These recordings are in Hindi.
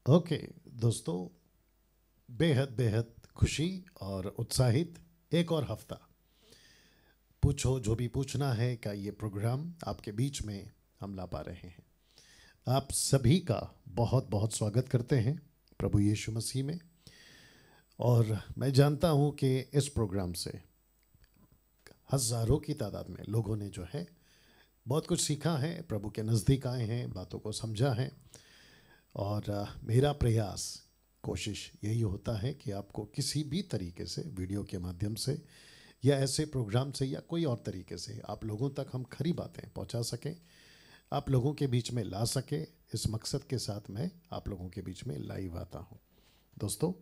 ओके दोस्तों, बेहद बेहद खुशी और उत्साहित एक और हफ्ता। पूछो जो भी पूछना है का ये प्रोग्राम आपके बीच में हम ला पा रहे हैं। आप सभी का बहुत बहुत स्वागत करते हैं प्रभु यीशु मसीह में। और मैं जानता हूँ कि इस प्रोग्राम से हज़ारों की तादाद में लोगों ने जो है बहुत कुछ सीखा है, प्रभु के नज़दीक आए हैं, बातों को समझा है। और मेरा प्रयास कोशिश यही होता है कि आपको किसी भी तरीके से वीडियो के माध्यम से या ऐसे प्रोग्राम से या कोई और तरीके से आप लोगों तक हम खरी बातें पहुंचा सकें, आप लोगों के बीच में ला सके। इस मकसद के साथ मैं आप लोगों के बीच में लाइव आता हूं। दोस्तों,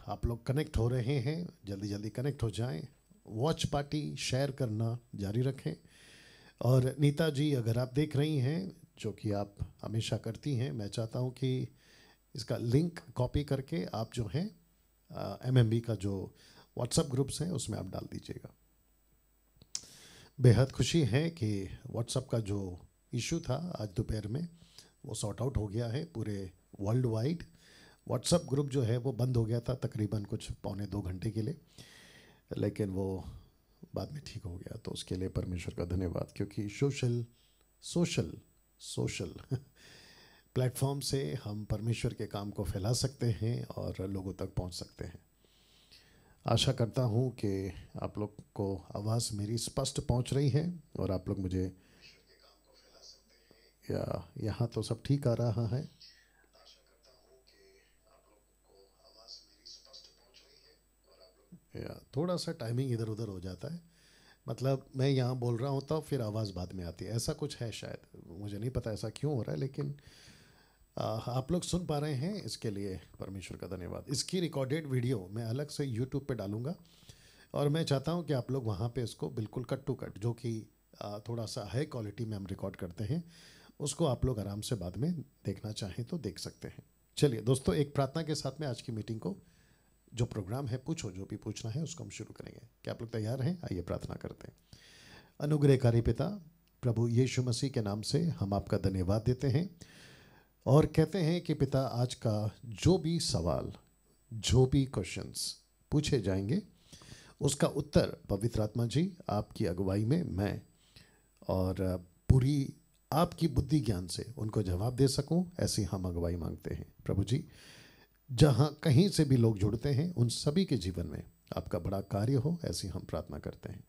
आप लोग कनेक्ट हो रहे हैं, जल्दी जल्दी कनेक्ट हो जाएं। वॉच पार्टी शेयर करना जारी रखें। और नीता जी, अगर आप देख रही हैं, जो कि आप हमेशा करती हैं, मैं चाहता हूं कि इसका लिंक कॉपी करके आप जो है एमएमबी का जो व्हाट्सएप ग्रुप्स हैं उसमें आप डाल दीजिएगा। बेहद खुशी है कि व्हाट्सएप का जो इशू था आज दोपहर में वो सॉर्ट आउट हो गया है। पूरे वर्ल्ड वाइड व्हाट्सएप ग्रुप जो है वो बंद हो गया था तकरीबन कुछ पौने 2 घंटे के लिए, लेकिन वो बाद में ठीक हो गया। तो उसके लिए परमेश्वर का धन्यवाद, क्योंकि सोशल सोशल प्लेटफॉर्म से हम परमेश्वर के काम को फैला सकते हैं और लोगों तक पहुंच सकते हैं। आशा करता हूं कि आप लोग को आवाज़ मेरी स्पष्ट पहुंच रही है और आप लोग मुझे या यहाँ तो सब ठीक आ रहा है। या थोड़ा सा टाइमिंग इधर उधर हो जाता है, मतलब मैं यहाँ बोल रहा हूँ तो फिर आवाज़ बाद में आती है, ऐसा कुछ है शायद, मुझे नहीं पता ऐसा क्यों हो रहा है, लेकिन आप लोग सुन पा रहे हैं, इसके लिए परमेश्वर का धन्यवाद। इसकी रिकॉर्डेड वीडियो मैं अलग से यूट्यूब पे डालूंगा और मैं चाहता हूं कि आप लोग वहां पे इसको बिल्कुल कट टू कट, जो कि थोड़ा सा हाई क्वालिटी में हम रिकॉर्ड करते हैं, उसको आप लोग आराम से बाद में देखना चाहें तो देख सकते हैं। चलिए दोस्तों, एक प्रार्थना के साथ में आज की मीटिंग को, जो प्रोग्राम है पूछो जो भी पूछना है, उसको हम शुरू करेंगे। क्या आप लोग तैयार हैं? आइए प्रार्थना करते हैं। अनुग्रहकारी पिता, प्रभु यीशु मसीह के नाम से हम आपका धन्यवाद देते हैं और कहते हैं कि पिता, आज का जो भी सवाल, जो भी क्वेश्चंस पूछे जाएंगे, उसका उत्तर पवित्र आत्मा जी आपकी अगुवाई में मैं और पूरी आपकी बुद्धि ज्ञान से उनको जवाब दे सकूं, ऐसी हम अगुवाई मांगते हैं। प्रभु जी, जहां कहीं से भी लोग जुड़ते हैं उन सभी के जीवन में आपका बड़ा कार्य हो, ऐसी हम प्रार्थना करते हैं।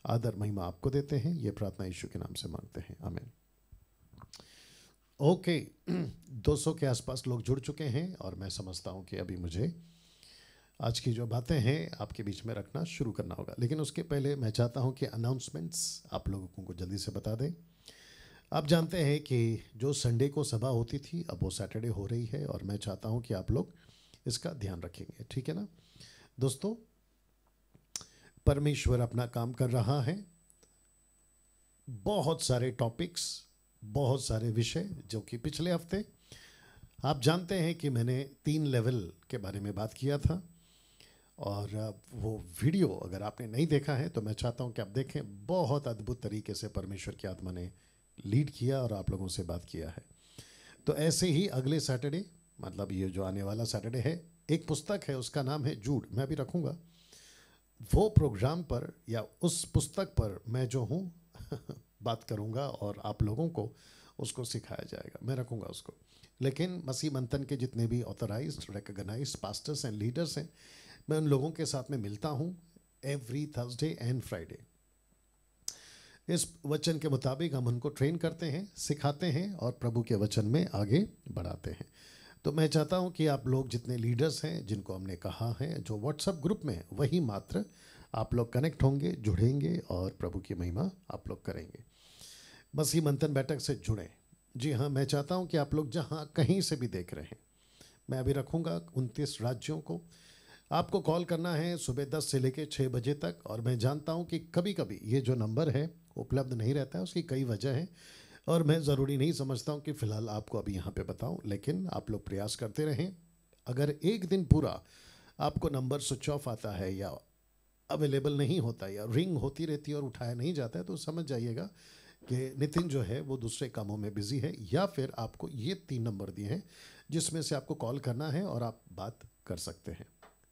आदर महिमा आपको देते हैं, ये प्रार्थना यीशु के नाम से मांगते हैं, आमीन। ओके, 200 के आसपास लोग जुड़ चुके हैं और मैं समझता हूं कि अभी मुझे आज की जो बातें हैं आपके बीच में रखना शुरू करना होगा, लेकिन उसके पहले मैं चाहता हूं कि अनाउंसमेंट्स आप लोगों को जल्दी से बता दें। आप जानते हैं कि जो संडे को सभा होती थी, अब वो सैटरडे हो रही है और मैं चाहता हूं कि आप लोग इसका ध्यान रखेंगे, ठीक है ना दोस्तों? परमेश्वर अपना काम कर रहा है। बहुत सारे टॉपिक्स, बहुत सारे विषय, जो कि पिछले हफ्ते आप जानते हैं कि मैंने 3 लेवल के बारे में बात किया था, और वो वीडियो अगर आपने नहीं देखा है तो मैं चाहता हूं कि आप देखें। बहुत अद्भुत तरीके से परमेश्वर की आत्मा ने लीड किया और आप लोगों से बात किया है। तो ऐसे ही अगले सैटरडे, मतलब ये जो आने वाला सैटरडे है, एक पुस्तक है, उसका नाम है जूड, मैं अभी रखूँगा वो प्रोग्राम पर, या उस पुस्तक पर मैं जो हूँ बात करूँगा और आप लोगों को उसको सिखाया जाएगा, मैं रखूँगा उसको। लेकिन मसीह मंथन के जितने भी authorised recognised pastors and leaders हैं, मैं उन लोगों के साथ में मिलता हूँ एवरी थर्सडे एंड फ्राइडे। इस वचन के मुताबिक हम उनको ट्रेन करते हैं, सिखाते हैं और प्रभु के वचन में आगे बढ़ाते हैं। तो मैं चाहता हूं कि आप लोग जितने लीडर्स हैं, जिनको हमने कहा है जो व्हाट्सएप ग्रुप में, वही मात्र आप लोग कनेक्ट होंगे, जुड़ेंगे और प्रभु की महिमा आप लोग करेंगे। मसीह मंथन बैठक से जुड़ें। जी हाँ, मैं चाहता हूं कि आप लोग जहां कहीं से भी देख रहे हैं, मैं अभी रखूँगा 29 राज्यों को। आपको कॉल करना है सुबह 10 से लेकर 6 बजे तक, और मैं जानता हूं कि कभी कभी ये जो नंबर है उपलब्ध नहीं रहता है, उसकी कई वजह है और मैं ज़रूरी नहीं समझता हूं कि फ़िलहाल आपको अभी यहाँ पे बताऊं, लेकिन आप लोग प्रयास करते रहें। अगर एक दिन पूरा आपको नंबर स्विच ऑफ आता है या अवेलेबल नहीं होता या रिंग होती रहती है और उठाया नहीं जाता है, तो समझ जाइएगा कि नितिन जो है वो दूसरे कामों में बिजी है, या फिर आपको ये 3 नंबर दिए हैं जिसमें से आपको कॉल करना है और आप बात कर सकते हैं।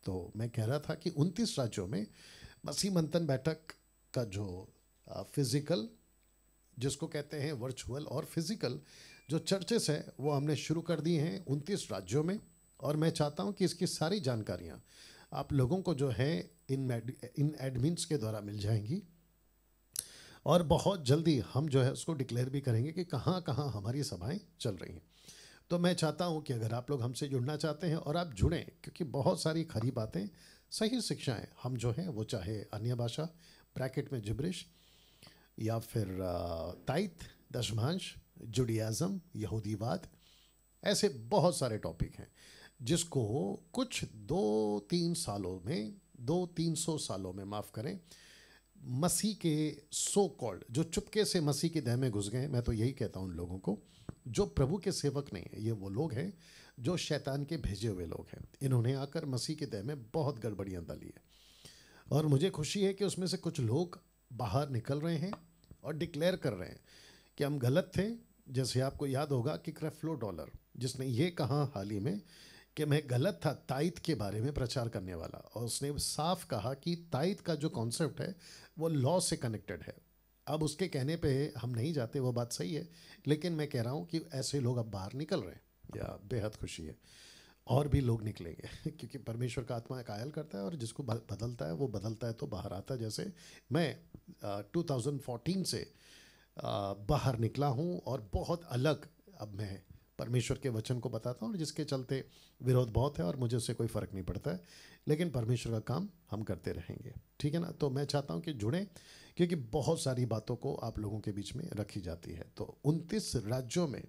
तो मैं कह रहा था कि 29 राज्यों में मसीह मंथन बैठक का जो फिजिकल, जिसको कहते हैं वर्चुअल और फिजिकल जो चर्चेस है, वो हमने शुरू कर दी हैं 29 राज्यों में। और मैं चाहता हूं कि इसकी सारी जानकारियां आप लोगों को जो है इन एडमिन्स के द्वारा मिल जाएंगी, और बहुत जल्दी हम जो है उसको डिक्लेयर भी करेंगे कि कहाँ कहाँ हमारी सभाएं चल रही हैं। तो मैं चाहता हूं कि अगर आप लोग हमसे जुड़ना चाहते हैं और आप जुड़ें, क्योंकि बहुत सारी खरी बातें, सही शिक्षाएं हम जो हैं वो, चाहे अन्य भाषा ब्रैकेट में जिब्रिश, या फिर ताइत, दशमांश, जुडियाज़म, यहूदीवाद, ऐसे बहुत सारे टॉपिक हैं जिसको कुछ 2-3 सालों में, 200-300 सालों में, माफ़ करें, मसीह के सो कॉल्ड, जो चुपके से मसीह की देह में घुस गए हैं, मैं तो यही कहता हूँ उन लोगों को, जो प्रभु के सेवक नहीं है, ये वो लोग हैं जो शैतान के भेजे हुए लोग हैं। इन्होंने आकर मसीह की देह में बहुत गड़बड़ियाँ डाली है, और मुझे खुशी है कि उसमें से कुछ लोग बाहर निकल रहे हैं और डिक्लेयर कर रहे हैं कि हम गलत थे। जैसे आपको याद होगा कि क्रेफ्लो डॉलर, जिसने ये कहा हाल ही में कि मैं गलत था ताइत के बारे में प्रचार करने वाला, और उसने साफ कहा कि ताइत का जो कॉन्सेप्ट है वो लॉ से कनेक्टेड है। अब उसके कहने पे हम नहीं जाते, वो बात सही है, लेकिन मैं कह रहा हूँ कि ऐसे लोग अब बाहर निकल रहे हैं, या बेहद खुशी है। और भी लोग निकलेंगे क्योंकि परमेश्वर का आत्मा कायल करता है, और जिसको बदलता है वो बदलता है तो बाहर आता है। जैसे मैं 2014 से बाहर निकला हूँ, और बहुत अलग अब मैं परमेश्वर के वचन को बताता हूँ, और जिसके चलते विरोध बहुत है और मुझे उससे कोई फ़र्क नहीं पड़ता है, लेकिन परमेश्वर का काम हम करते रहेंगे, ठीक है ना। तो मैं चाहता हूँ कि जुड़ें, क्योंकि बहुत सारी बातों को आप लोगों के बीच में रखी जाती है। तो 29 राज्यों में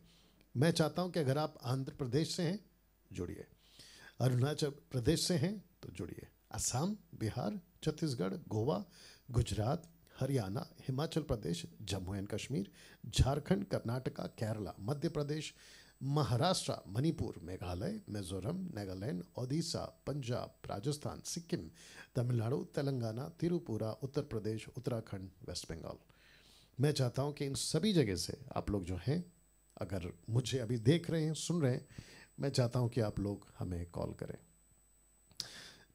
मैं चाहता हूँ कि अगर आप आंध्र प्रदेश से हैं, जुड़िए, अरुणाचल प्रदेश से हैं तो जुड़िए, असम, बिहार, छत्तीसगढ़, गोवा, गुजरात, हरियाणा, हिमाचल प्रदेश, जम्मू एंड कश्मीर, झारखंड, कर्नाटका, केरला, मध्य प्रदेश, महाराष्ट्र, मणिपुर, मेघालय, मिजोरम, नागालैंड, ओडिशा, पंजाब, राजस्थान, सिक्किम, तमिलनाडु, तेलंगाना, त्रिपुरा, उत्तर प्रदेश, उत्तराखंड, वेस्ट बंगाल। मैं चाहता हूं कि इन सभी जगह से आप लोग जो हैं, अगर मुझे अभी देख रहे हैं, सुन रहे हैं, मैं चाहता हूं कि आप लोग हमें कॉल करें।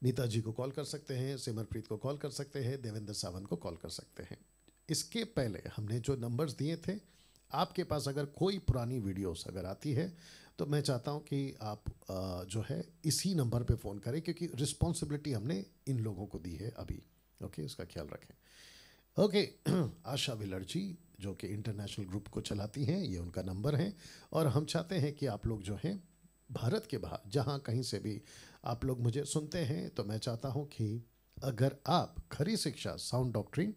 नीता जी को कॉल कर सकते हैं, सिमरप्रीत को कॉल कर सकते हैं, देवेंद्र सावंत को कॉल कर सकते हैं। इसके पहले हमने जो नंबर्स दिए थे, आपके पास अगर कोई पुरानी वीडियोस अगर आती है तो मैं चाहता हूं कि आप जो है इसी नंबर पे फ़ोन करें, क्योंकि रिस्पॉन्सिबिलिटी हमने इन लोगों को दी है अभी। ओके, इसका ख्याल रखें। ओके, आशा विलर जी जो कि इंटरनेशनल ग्रुप को चलाती हैं, ये उनका नंबर है, और हम चाहते हैं कि आप लोग जो हैं भारत के बाहर जहाँ कहीं से भी आप लोग मुझे सुनते हैं, तो मैं चाहता हूँ कि अगर आप खरी शिक्षा, साउंड डॉक्ट्रिन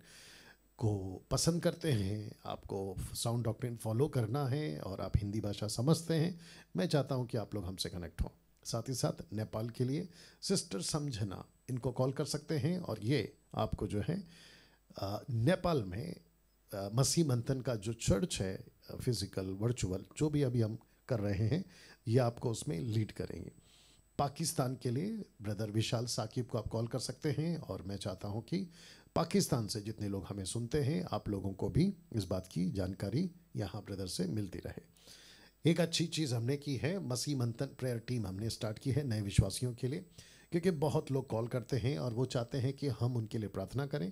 को पसंद करते हैं, आपको साउंड डॉक्ट्रिन फॉलो करना है, और आप हिंदी भाषा समझते हैं, मैं चाहता हूँ कि आप लोग हमसे कनेक्ट हों। साथ ही साथ नेपाल के लिए सिस्टर समझना, इनको कॉल कर सकते हैं, और ये आपको जो है नेपाल में मसीह मंथन का जो चर्च है, फिजिकल वर्चुअल जो भी अभी हम कर रहे हैं, ये आपको उसमें लीड करेंगे। पाकिस्तान के लिए ब्रदर विशाल साकिब को आप कॉल कर सकते हैं, और मैं चाहता हूं कि पाकिस्तान से जितने लोग हमें सुनते हैं, आप लोगों को भी इस बात की जानकारी यहाँ ब्रदर से मिलती रहे। एक अच्छी चीज़ हमने की है, मसीह मंथन प्रेयर टीम हमने स्टार्ट की है नए विश्वासियों के लिए, क्योंकि बहुत लोग कॉल करते हैं और वो चाहते हैं कि हम उनके लिए प्रार्थना करें।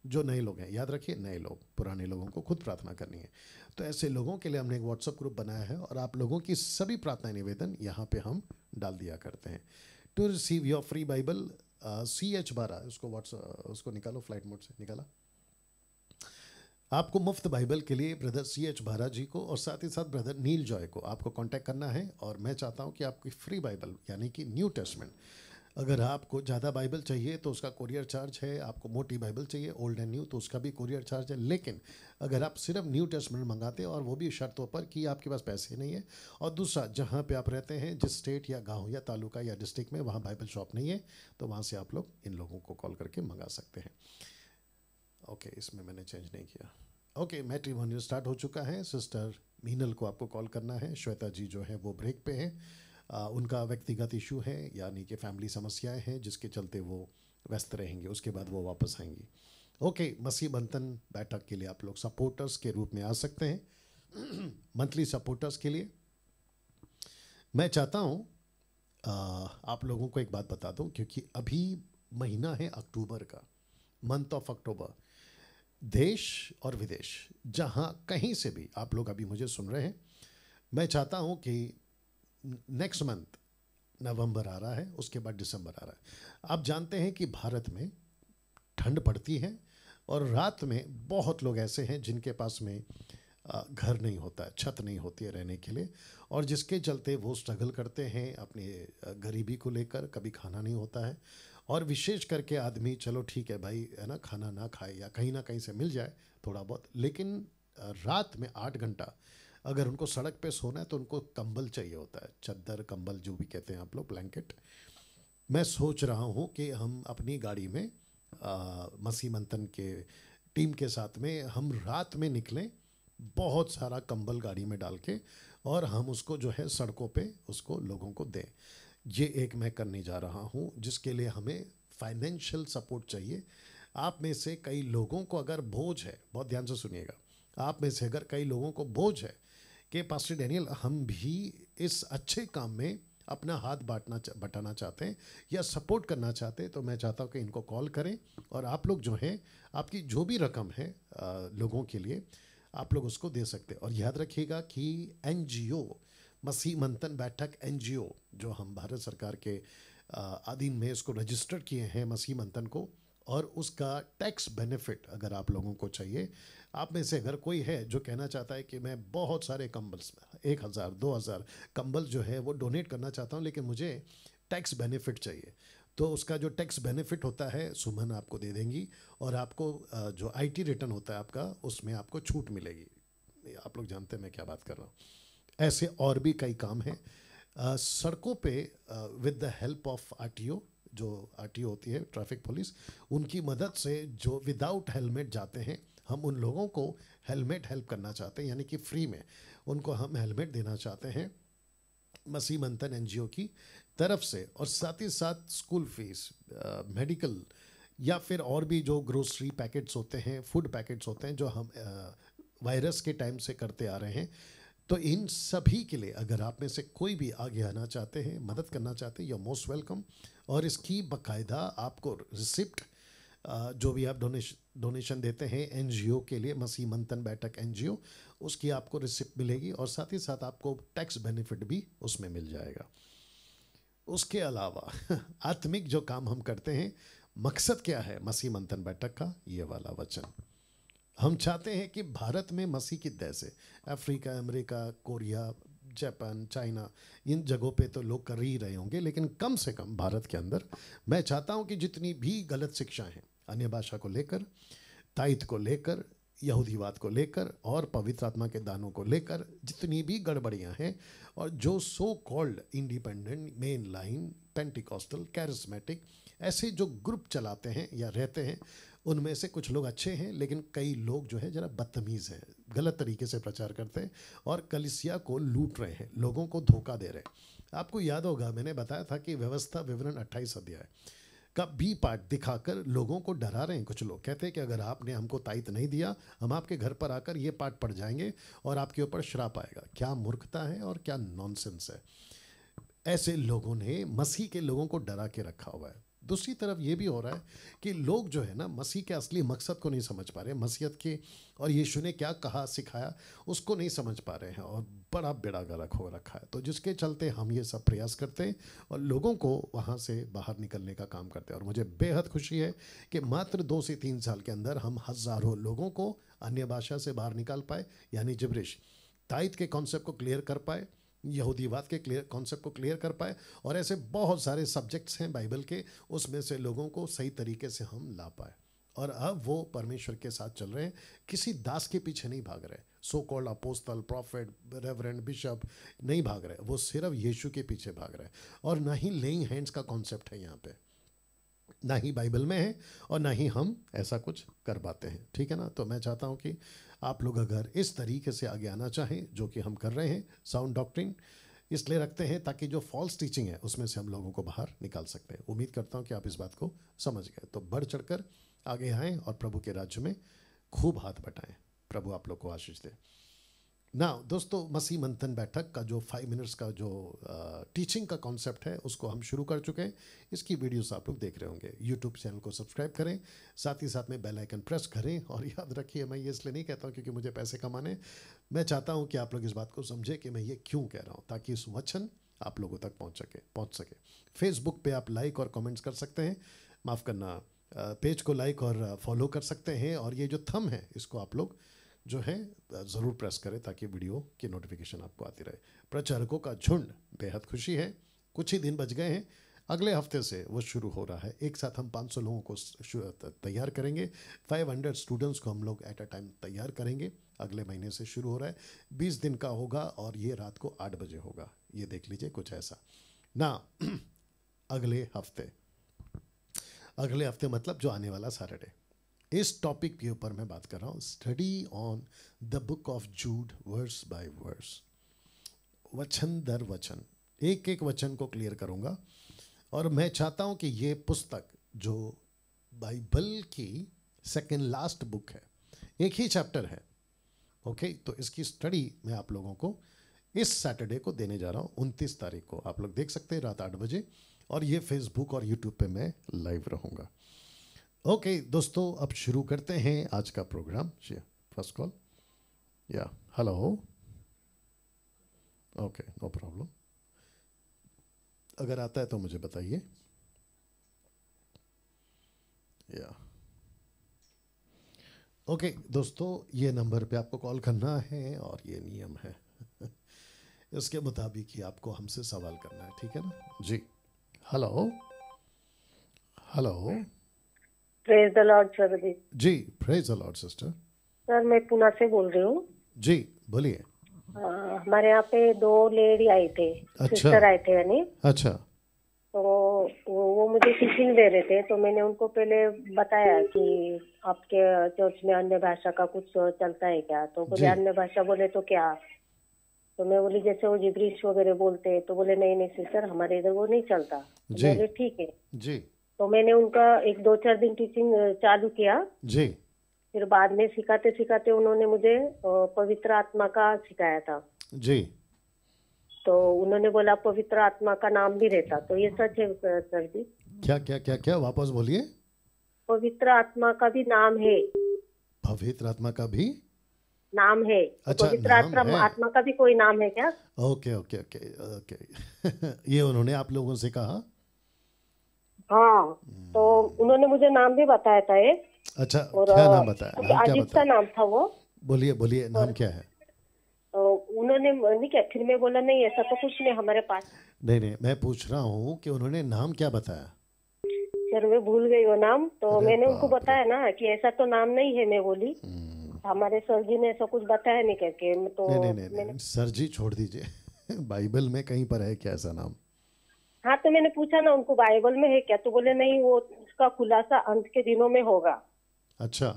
जो नए लोग हैं, याद रखिए, नए लोग, पुराने लोगों को खुद प्रार्थना करनी है। तो ऐसे लोगों के लिए हमने एक व्हाट्सअप ग्रुप बनाया है, और आप लोगों की सभी प्रार्थना निवेदन यहाँ पे हम डाल दिया करते हैं। To receive your free Bible, CH12, उसको व्हाट्सअप, उसको निकालो, फ्लाइट मोड से निकाला। आपको मुफ्त बाइबल के लिए ब्रदर CH12 जी को और साथ ही साथ ब्रदर नील जॉय को आपको कांटेक्ट करना है, और मैं चाहता हूं कि आपकी फ्री बाइबल यानी कि न्यू टेस्टमेंट, अगर आपको ज़्यादा बाइबल चाहिए तो उसका कोरियर चार्ज है, आपको मोटी बाइबल चाहिए ओल्ड एंड न्यू तो उसका भी कोरियर चार्ज है, लेकिन अगर आप सिर्फ न्यू टेस्टमेंट मंगाते हैं, और वो भी शर्तों पर कि आपके पास पैसे नहीं है, और दूसरा, जहाँ पे आप रहते हैं, जिस स्टेट या गांव या तालुका या डिस्ट्रिक्ट में, वहाँ बाइबल शॉप नहीं है, तो वहाँ से आप लोग इन लोगों को कॉल करके मंगा सकते हैं। ओके, इसमें मैंने चेंज नहीं किया। ओके, मैट्रिमोनियल स्टार्ट हो चुका है। सिस्टर मीनल को आपको कॉल करना है। श्वेता जी जो है वो ब्रेक पे हैं, उनका व्यक्तिगत इशू है, यानी कि फैमिली समस्याएं हैं, जिसके चलते वो व्यस्त रहेंगे, उसके बाद वो वापस आएंगी। ओके, मसीह मंथन बैठक के लिए आप लोग सपोर्टर्स के रूप में आ सकते हैं। मंथली सपोर्टर्स के लिए मैं चाहता हूँ आप लोगों को एक बात बता दूं, क्योंकि अभी महीना है अक्टूबर का, मंथ ऑफ अक्टूबर। देश और विदेश जहाँ कहीं से भी आप लोग अभी मुझे सुन रहे हैं, मैं चाहता हूँ कि नेक्स्ट मंथ नवंबर आ रहा है, उसके बाद दिसंबर आ रहा है। आप जानते हैं कि भारत में ठंड पड़ती है और रात में बहुत लोग ऐसे हैं जिनके पास में घर नहीं होता है, छत नहीं होती है रहने के लिए, और जिसके चलते वो स्ट्रगल करते हैं अपनी गरीबी को लेकर। कभी खाना नहीं होता है, और विशेष करके आदमी, चलो ठीक है भाई, है ना, खाना ना खाए या कहीं ना कहीं से मिल जाए थोड़ा बहुत, लेकिन रात में 8 घंटा अगर उनको सड़क पे सोना है तो उनको कंबल चाहिए होता है, चद्दर, कंबल जो भी कहते हैं आप लोग, ब्लैंकेट। मैं सोच रहा हूँ कि हम अपनी गाड़ी में मसीह मंथन के टीम के साथ में हम रात में निकलें, बहुत सारा कंबल गाड़ी में डाल के, और हम उसको जो है सड़कों पे उसको लोगों को दें। ये एक मैं करने जा रहा हूँ, जिसके लिए हमें फाइनेंशियल सपोर्ट चाहिए। आप में से कई लोगों को अगर बोझ है, बहुत ध्यान से सुनिएगा, आप में से अगर कई लोगों को बोझ है कि पास्टर डैनियल हम भी इस अच्छे काम में अपना हाथ बटाना चाहते हैं या सपोर्ट करना चाहते हैं, तो मैं चाहता हूँ कि इनको कॉल करें, और आप लोग जो हैं, आपकी जो भी रकम है लोगों के लिए, आप लोग उसको दे सकते हैं। और याद रखिएगा कि NGO, मसीह मंथन बैठक NGO, जो हम भारत सरकार के अधीन में इसको रजिस्टर किए हैं मसीह मंथन को, और उसका टैक्स बेनिफिट अगर आप लोगों को चाहिए, आप में से अगर कोई है जो कहना चाहता है कि मैं बहुत सारे कंबल्स, 1000 2000 कंबल जो है वो डोनेट करना चाहता हूँ, लेकिन मुझे टैक्स बेनिफिट चाहिए, तो उसका जो टैक्स बेनिफिट होता है सुमन आपको दे देंगी, और आपको जो IT रिटर्न होता है आपका, उसमें आपको छूट मिलेगी। आप लोग जानते हैं मैं क्या बात कर रहा हूँ। ऐसे और भी कई काम हैं सड़कों पे, with the help of RTO, जो RTO होती है, ट्रैफिक पुलिस, उनकी मदद से जो विदाउट हेलमेट जाते हैं, हम उन लोगों को हेलमेट हेल्प करना चाहते हैं, यानी कि फ्री में उनको हम हेलमेट देना चाहते हैं मसीह मंथन NGO की तरफ से। और साथ ही साथ स्कूल फीस, मेडिकल, या फिर और भी जो ग्रोसरी पैकेट्स होते हैं, फूड पैकेट्स होते हैं, जो हम वायरस के टाइम से करते आ रहे हैं, तो इन सभी के लिए अगर आप में से कोई भी आगे आना चाहते हैं, मदद करना चाहते हैं, यू आर मोस्ट वेलकम। और इसकी बाकायदा आपको रिसिप्ट, जो भी आप डोनेशन देते हैं NGO के लिए, मसीह मंथन बैठक NGO, उसकी आपको रिसिप्ट मिलेगी, और साथ ही साथ आपको टैक्स बेनिफिट भी उसमें मिल जाएगा। उसके अलावा आत्मिक जो काम हम करते हैं, मकसद क्या है मसीह मंथन बैठक का, ये वाला वचन हम चाहते हैं कि भारत में मसीह की दया से, Africa, America, Korea, Japan, China, इन जगहों पे तो लोग कर ही रहे होंगे, लेकिन कम से कम भारत के अंदर मैं चाहता हूं कि जितनी भी गलत शिक्षाएं हैं, अन्य भाषा को लेकर, ताइथ को लेकर, यहूदीवाद को लेकर, और पवित्र आत्मा के दानों को लेकर जितनी भी गड़बड़ियां हैं, और जो so called independent, main line, Pentecostal, charismatic, ऐसे जो ग्रुप चलाते हैं या रहते हैं, उनमें से कुछ लोग अच्छे हैं, लेकिन कई लोग जो है जरा बदतमीज़ हैं, गलत तरीके से प्रचार करते हैं और कलीसिया को लूट रहे हैं, लोगों को धोखा दे रहे हैं। आपको याद होगा मैंने बताया था कि व्यवस्था विवरण 28 अध्याय का B पार्ट दिखाकर लोगों को डरा रहे हैं। कुछ लोग कहते हैं कि अगर आपने हमको ताइत नहीं दिया, हम आपके घर पर आकर ये पार्ट पढ़ जाएंगे और आपके ऊपर श्राप आएगा। क्या मूर्खता है और क्या नॉनसेंस है। ऐसे लोगों ने मसीह के लोगों को डरा के रखा हुआ है। दूसरी तरफ ये भी हो रहा है कि लोग जो है ना, मसीह के असली मकसद को नहीं समझ पा रहे, मसीहत के और यीशु ने क्या कहा सिखाया उसको नहीं समझ पा रहे हैं, और बड़ा बेड़ा गर्क हो रखा है। तो जिसके चलते हम ये सब प्रयास करते हैं और लोगों को वहाँ से बाहर निकलने का काम करते हैं। और मुझे बेहद खुशी है कि मात्र 2 से 3 साल के अंदर हम हज़ारों लोगों को अन्य भाषा से बाहर निकाल पाए, यानी जिब्रिश, ताइत के कॉन्सेप्ट को क्लियर कर पाए, यहूदीवाद के क्लियर कॉन्सेप्ट को क्लियर कर पाए, और ऐसे बहुत सारे सब्जेक्ट्स हैं बाइबल के, उसमें से लोगों को सही तरीके से हम ला पाए। और अब वो परमेश्वर के साथ चल रहे हैं, किसी दास के पीछे नहीं भाग रहे, so called apostle, profit, reverend, bishop नहीं भाग रहे, वो सिर्फ यीशु के पीछे भाग रहे हैं। और ना ही लेइंग हैंड्स का कॉन्सेप्ट है यहाँ पे, ना ही बाइबल में है, और ना ही हम ऐसा कुछ कर पाते हैं। ठीक है ना। तो मैं चाहता हूँ कि आप लोग अगर इस तरीके से आगे आना चाहें, जो कि हम कर रहे हैं, साउंड डॉक्ट्रिन इसलिए रखते हैं ताकि जो फॉल्स टीचिंग है उसमें से हम लोगों को बाहर निकाल सकते हैं। उम्मीद करता हूँ कि आप इस बात को समझ गए। तो बढ़ चढ़कर आगे आएं और प्रभु के राज्य में खूब हाथ बटाएं। प्रभु आप लोग को आशीष दे। ना दोस्तों, मसीह मंथन बैठक का जो 5 मिनट्स का जो टीचिंग का कॉन्सेप्ट है उसको हम शुरू कर चुके हैं। इसकी वीडियोस आप लोग देख रहे होंगे। यूट्यूब चैनल को सब्सक्राइब करें, साथ ही साथ में बेल आइकन प्रेस करें। और याद रखिए, मैं ये इसलिए नहीं कहता हूँ क्योंकि मुझे पैसे कमाने, मैं चाहता हूँ कि आप लोग इस बात को समझें कि मैं ये क्यों कह रहा हूँ, ताकि इस वचन आप लोगों तक पहुँच सके। फेसबुक पे आप लाइक और कमेंट्स कर सकते हैं, माफ़ करना, पेज को लाइक और फॉलो कर सकते हैं। और ये जो थंब है इसको आप लोग जो है ज़रूर प्रेस करें ताकि वीडियो की नोटिफिकेशन आपको आती रहे। प्रचारकों का झुंड, बेहद खुशी है, कुछ ही दिन बच गए हैं, अगले हफ्ते से वो शुरू हो रहा है। एक साथ हम 500 लोगों को तैयार करेंगे। 500 स्टूडेंट्स को हम लोग एट अ टाइम तैयार करेंगे। अगले महीने से शुरू हो रहा है, 20 दिन का होगा और ये रात को 8 बजे होगा। ये देख लीजिए, कुछ ऐसा ना। अगले हफ्ते मतलब जो आने वाला सैटरडे, इस टॉपिक के ऊपर मैं बात कर रहा हूँ, study on the book of Jude verse by verse, वचन दर वचन, एक एक वचन को क्लियर करूँगा। और मैं चाहता हूँ कि ये पुस्तक जो बाइबल की सेकेंड लास्ट बुक है, एक ही चैप्टर है, ओके। तो इसकी स्टडी मैं आप लोगों को इस सैटरडे को देने जा रहा हूँ, 29 तारीख को। आप लोग देख सकते हैं रात 8 बजे, और ये फेसबुक और यूट्यूब पे मैं लाइव रहूँगा। ओके दोस्तों, अब शुरू करते हैं आज का प्रोग्राम। फर्स्ट कॉल, या हेलो, ओके, नो प्रॉब्लम। अगर आता है तो मुझे बताइए। या ओके दोस्तों, ये नंबर पे आपको कॉल करना है और ये नियम है इसके मुताबिक ही आपको हमसे सवाल करना है, ठीक है ना जी। Hello hello, praise the Lord sir जी। Praise the Lord sister. Sir, मैं पुणे से बोल रही हूँ जी, बोलिए। हमारे यहाँ पे 2 लेडी आए थे, अच्छा। सिस्टर आए थे यानी। अच्छा। तो वो मुझे टीचिंग दे रहे थे, तो मैंने उनको पहले बताया कि आपके चर्च में अन्य भाषा का कुछ चलता है क्या? तो बोले अन्य भाषा। बोले तो क्या? तो मैं बोली जैसे वो जिब्रीश वगैरह बोलते हैं। तो बोले नहीं नहीं सिस्टर, हमारे इधर वो नहीं चलता। तो बोले ठीक है जी। तो मैंने उनका 1-2-4 दिन टीचिंग चालू किया जी। फिर बाद में सिखाते सिखाते उन्होंने मुझे पवित्र आत्मा का सिखाया था जी। तो उन्होंने बोला पवित्र आत्मा का नाम भी रहता। तो ये सच है सर जी? क्या क्या क्या क्या, वापस बोलिए। पवित्र आत्मा का भी नाम है। पवित्र आत्मा का भी नाम है। अच्छा, पवित्र आत्मा का भी कोई नाम है क्या? ओके ओके ओके ओके ये उन्होंने आप लोगों से कहा? हाँ, तो उन्होंने मुझे नाम भी बताया था एक। अच्छा, और क्या नाम बताया? अजीब सा नाम था वो। बोलिए बोलिए, नाम क्या है? तो उन्होंने नहीं क्या, फिर मैं बोला नहीं ऐसा तो कुछ नहीं हमारे पास। नहीं नहीं, मैं पूछ रहा हूँ कि उन्होंने नाम क्या बताया? सर मैं भूल गई वो नाम। तो मैंने उनको बताया ना कि ऐसा तो नाम नहीं है। मैं बोली हमारे सर जी ने ऐसा कुछ बताया नहीं करके। तो नहीं, सर जी छोड़ दीजिए बाइबल में कहीं पर है क्या ऐसा नाम? हाँ, तो मैंने पूछा ना उनको बाइबल में है क्या? तो बोले नहीं, वो उसका खुलासा अंत के दिनों में होगा। अच्छा।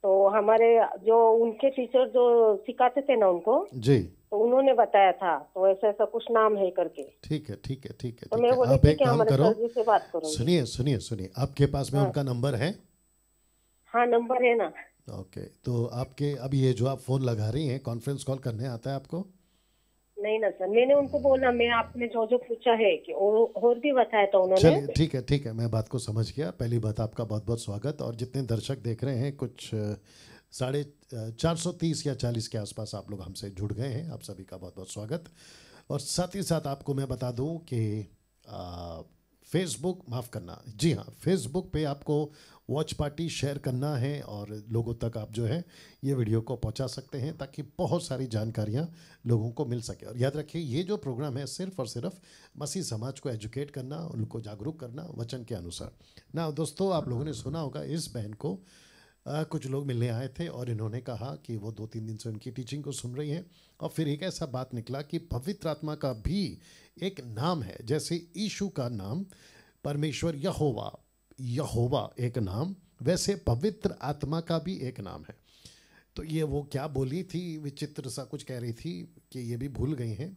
तो हमारे जो उनके टीचर जो सिखाते थे ना उनको जी, तो उन्होंने बताया था। तो ऐसा ऐसा कुछ नाम है करके। ठीक है ठीक है ठीक है। तो मैं बोली आप एक ठीक है, काम हमारे करो, सर जी से बात करूंगी। सुनिए सुनिए सुनिए, आपके पास में उनका नंबर है? हाँ, नंबर है ना। ओके, तो आपके अभी ये जो आप फोन लगा रही हैं, कॉन्फ्रेंस कॉल करने आता है आपको? नहीं ना सर, मैंने उनको बोला मैं आपने जो जो पूछा है कि और भी बताया था उन्होंने। चलिए ठीक है, मैं बात को समझ गया। पहली बात, आपका बहुत बहुत स्वागत। और जितने दर्शक देख रहे हैं, कुछ 430 या 40 के आसपास आप लोग हमसे जुड़ गए हैं। आप सभी का बहुत बहुत स्वागत। और साथ ही साथ आपको मैं बता दूं कि फेसबुक, माफ़ करना, जी हाँ, फेसबुक पे आपको वॉच पार्टी शेयर करना है और लोगों तक आप जो है ये वीडियो को पहुंचा सकते हैं ताकि बहुत सारी जानकारियां लोगों को मिल सके। और याद रखिए, ये जो प्रोग्राम है सिर्फ और सिर्फ मसीह समाज को एजुकेट करना, उनको जागरूक करना वचन के अनुसार ना। दोस्तों, आप लोगों ने सुना होगा, इस बहन को कुछ लोग मिलने आए थे और इन्होंने कहा कि वो 2-3 दिन से उनकी टीचिंग को सुन रही हैं। और फिर एक ऐसा बात निकला कि पवित्र आत्मा का भी एक नाम है। जैसे यीशु का नाम परमेश्वर यहोवा एक नाम, वैसे पवित्र आत्मा का भी एक नाम है। तो ये वो क्या बोली थी, विचित्र सा कुछ कह रही थी कि ये भी भूल गई हैं।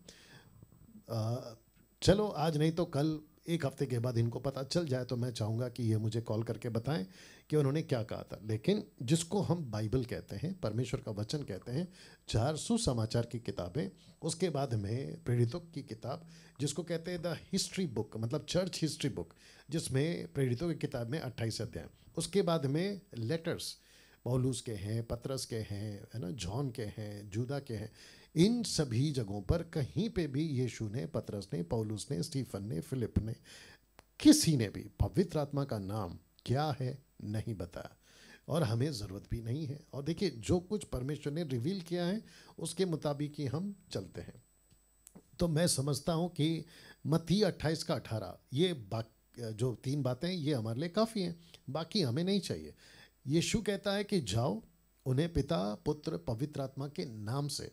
चलो आज नहीं तो कल एक हफ्ते के बाद इनको पता चल जाए तो मैं चाहूँगा कि ये मुझे कॉल करके बताएं कि उन्होंने क्या कहा था। लेकिन जिसको हम बाइबल कहते हैं, परमेश्वर का वचन कहते हैं, 4 सुसमाचार की किताबें, उसके बाद में प्रेरितों की किताब जिसको कहते हैं द हिस्ट्री बुक, मतलब चर्च हिस्ट्री बुक, जिसमें प्रेरितों की किताब में 28 अध्याय, उसके बाद में लेटर्स पौलुस के हैं, पतरस के हैं, है ना, जॉन के हैं, जूदा के हैं। इन सभी जगहों पर कहीं पे भी यीशु ने, पतरस ने, पौलुस ने, स्टीफन ने, फिलिप ने, किसी ने भी पवित्र आत्मा का नाम क्या है नहीं बताया, और हमें ज़रूरत भी नहीं है। और देखिए, जो कुछ परमेश्वर ने रिवील किया है उसके मुताबिक ही हम चलते हैं। तो मैं समझता हूँ कि मत्ती 28 का 18 ये जो 3 बातें ये हमारे लिए काफ़ी हैं, बाकी हमें नहीं चाहिए। यीशु कहता है कि जाओ, उन्हें पिता, पुत्र, पवित्र आत्मा के नाम से।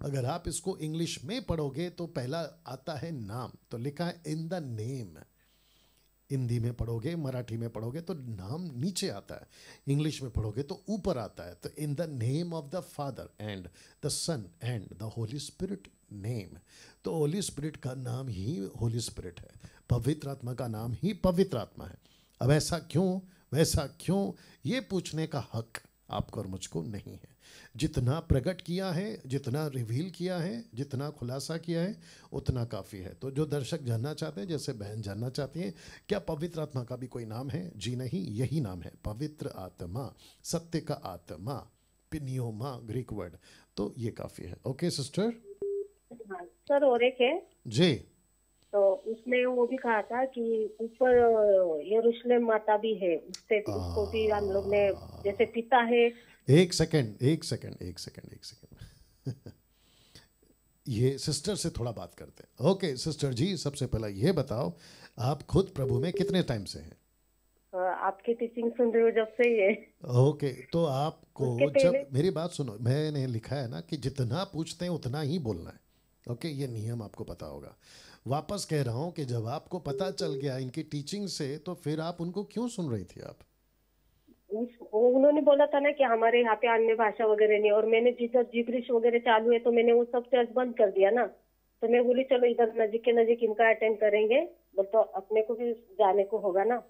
अगर आप इसको इंग्लिश में पढ़ोगे तो पहला आता है नाम, तो लिखा है इन द नेम। हिंदी में पढ़ोगे, मराठी में पढ़ोगे तो नाम नीचे आता है, इंग्लिश में पढ़ोगे तो ऊपर आता है। तो in the name of the Father and the Son and the Holy Spirit name. तो होली स्पिरिट का नाम ही होली स्पिरिट है, पवित्र आत्मा का नाम ही पवित्र आत्मा है। अब ऐसा क्यों, वैसा क्यों, ये पूछने का हक आपको और मुझको नहीं है। जितना प्रकट किया है, जितना रिवील किया है, जितना खुलासा किया है, उतना काफ़ी है। तो जो दर्शक जानना चाहते हैं, जैसे बहन जानना चाहती हैं, क्या पवित्र आत्मा का भी कोई नाम है? जी नहीं, यही नाम है, पवित्र आत्मा, सत्य का आत्मा, पिनियोमा ग्रीक वर्ड। तो ये काफ़ी है। Okay sister. हाँ सर, और एक है जी। तो उसमें वो भी कहा था कि ऊपर यरूशलेम माता भी है, उससे उसको भी हम लोग ने जैसे पिता है। एक सेकंड ये सिस्टर से थोड़ा बात करते हैं। ओके सिस्टर जी, सबसे पहला ये बताओ, आप खुद प्रभु में कितने टाइम से हैं? आपकी टीचिंग सुन रही हूँ जब से ही है। ओके, तो आपको जब, मेरी बात सुनो, मैंने लिखा है ना कि जितना पूछते हैं उतना ही बोलना है। ओके, ये नियम आपको पता होगा। वापस कह रहा हूँ कि जब आपको पता चल गया इनकी टीचिंग से, तो फिर आप उनको क्यों सुन रही थी? आप उन्होंने बोला था ना कि हमारे यहाँ पे अन्य भाषा वगैरह नहीं, और मैंने जिधर जिब्रिश वगैरह चालू है तो मैंने वो सब चर्च बंद कर दिया ना। तो मैं बोली चलो इधर नजीक के नजीक इनका अटेंड करेंगे, बोल तो अपने को भी जाने को होगा ना।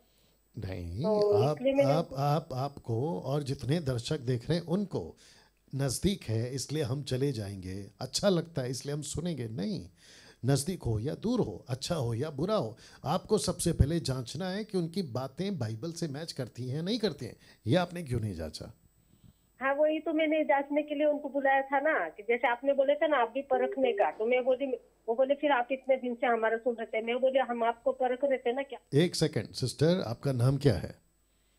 नहीं, तो आपको और जितने दर्शक देख रहे हैं उनको नज़दीक है इसलिए हम चले जाएंगे, अच्छा लगता है इसलिए हम सुनेंगे, नहीं। नज़दीक हो या दूर हो, अच्छा हो या बुरा हो, आपको सबसे पहले जांचना है कि उनकी बातें बाइबल से मैच करती हैं नहीं करती हैं। ये आपने क्यों नहीं जांचा? हाँ, वही तो मैंने जांचने के लिए उनको बुलाया था ना, कि जैसे आपने बोले थे ना आप भी परखने का। तो मैं बोली, वो बोले फिर आप इतने दिन से हमारा सुन रहे थे। मैं बोले हम आपको परख रहे थे ना क्या। एक सेकंड सिस्टर, आपका नाम क्या है?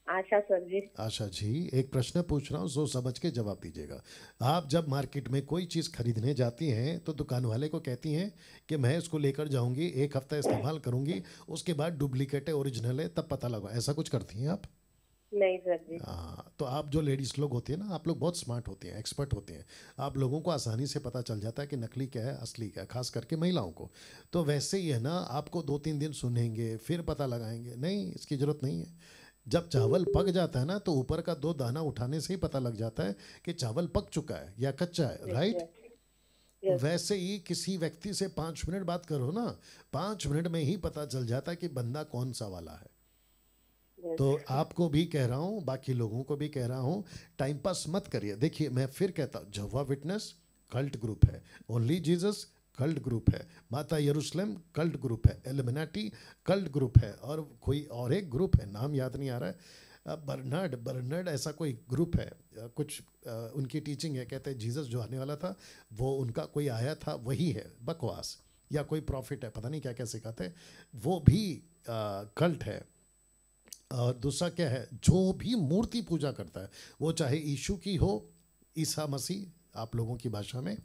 आशा सर जी। आशा जी, एक प्रश्न पूछ रहा हूँ, सोच समझ के जवाब दीजिएगा। आप जब मार्केट में कोई चीज़ खरीदने जाती हैं तो दुकान वाले को कहती हैं कि मैं इसको लेकर जाऊंगी, 1 हफ्ता इस्तेमाल करूंगी, उसके बाद डुप्लीकेट है ओरिजिनल है तब पता लगा, ऐसा कुछ करती हैं आप? नहीं सर जी। हाँ, तो आप जो लेडीज़ लोग होती है ना, आप लोग बहुत स्मार्ट होती हैं, एक्सपर्ट होती हैं। आप लोगों को आसानी से पता चल जाता है कि नकली क्या है, असली क्या है, खास करके महिलाओं को। तो वैसे ही है ना, आपको 2-3 दिन सुनेंगे फिर पता लगाएंगे, नहीं, इसकी ज़रूरत नहीं है। जब चावल पक जाता है ना, तो ऊपर का 2 दाना उठाने से ही पता लग जाता है कि चावल पक चुका है या कच्चा है, राइट? वैसे ही किसी व्यक्ति से 5 मिनट बात करो ना, 5 मिनट में ही पता चल जाता है कि बंदा कौन सा वाला है। तो आपको भी कह रहा हूँ, बाकी लोगों को भी कह रहा हूँ, टाइम पास मत करिए। देखिए, मैं फिर कहता हूँ, जहोवा विटनेस कल्ट ग्रुप है, ओनली जीसस कल्ट ग्रुप है, माता यरूशलेम कल्ट ग्रुप है, एलिमिनाटी कल्ट ग्रुप है, और कोई और एक ग्रुप है, नाम याद नहीं आ रहा है, बर्नर्ड ऐसा कोई ग्रुप है, कुछ उनकी टीचिंग है, कहते हैं जीसस जो आने वाला था वो उनका कोई आया था, वही है, बकवास। या कोई प्रॉफिट है, पता नहीं क्या क्या सिखाते हैं, वो भी कल्ट है। और दूसरा क्या है, जो भी मूर्ति पूजा करता है, वो चाहे यीशु की हो, ईसा मसीह आप लोगों की भाषा में,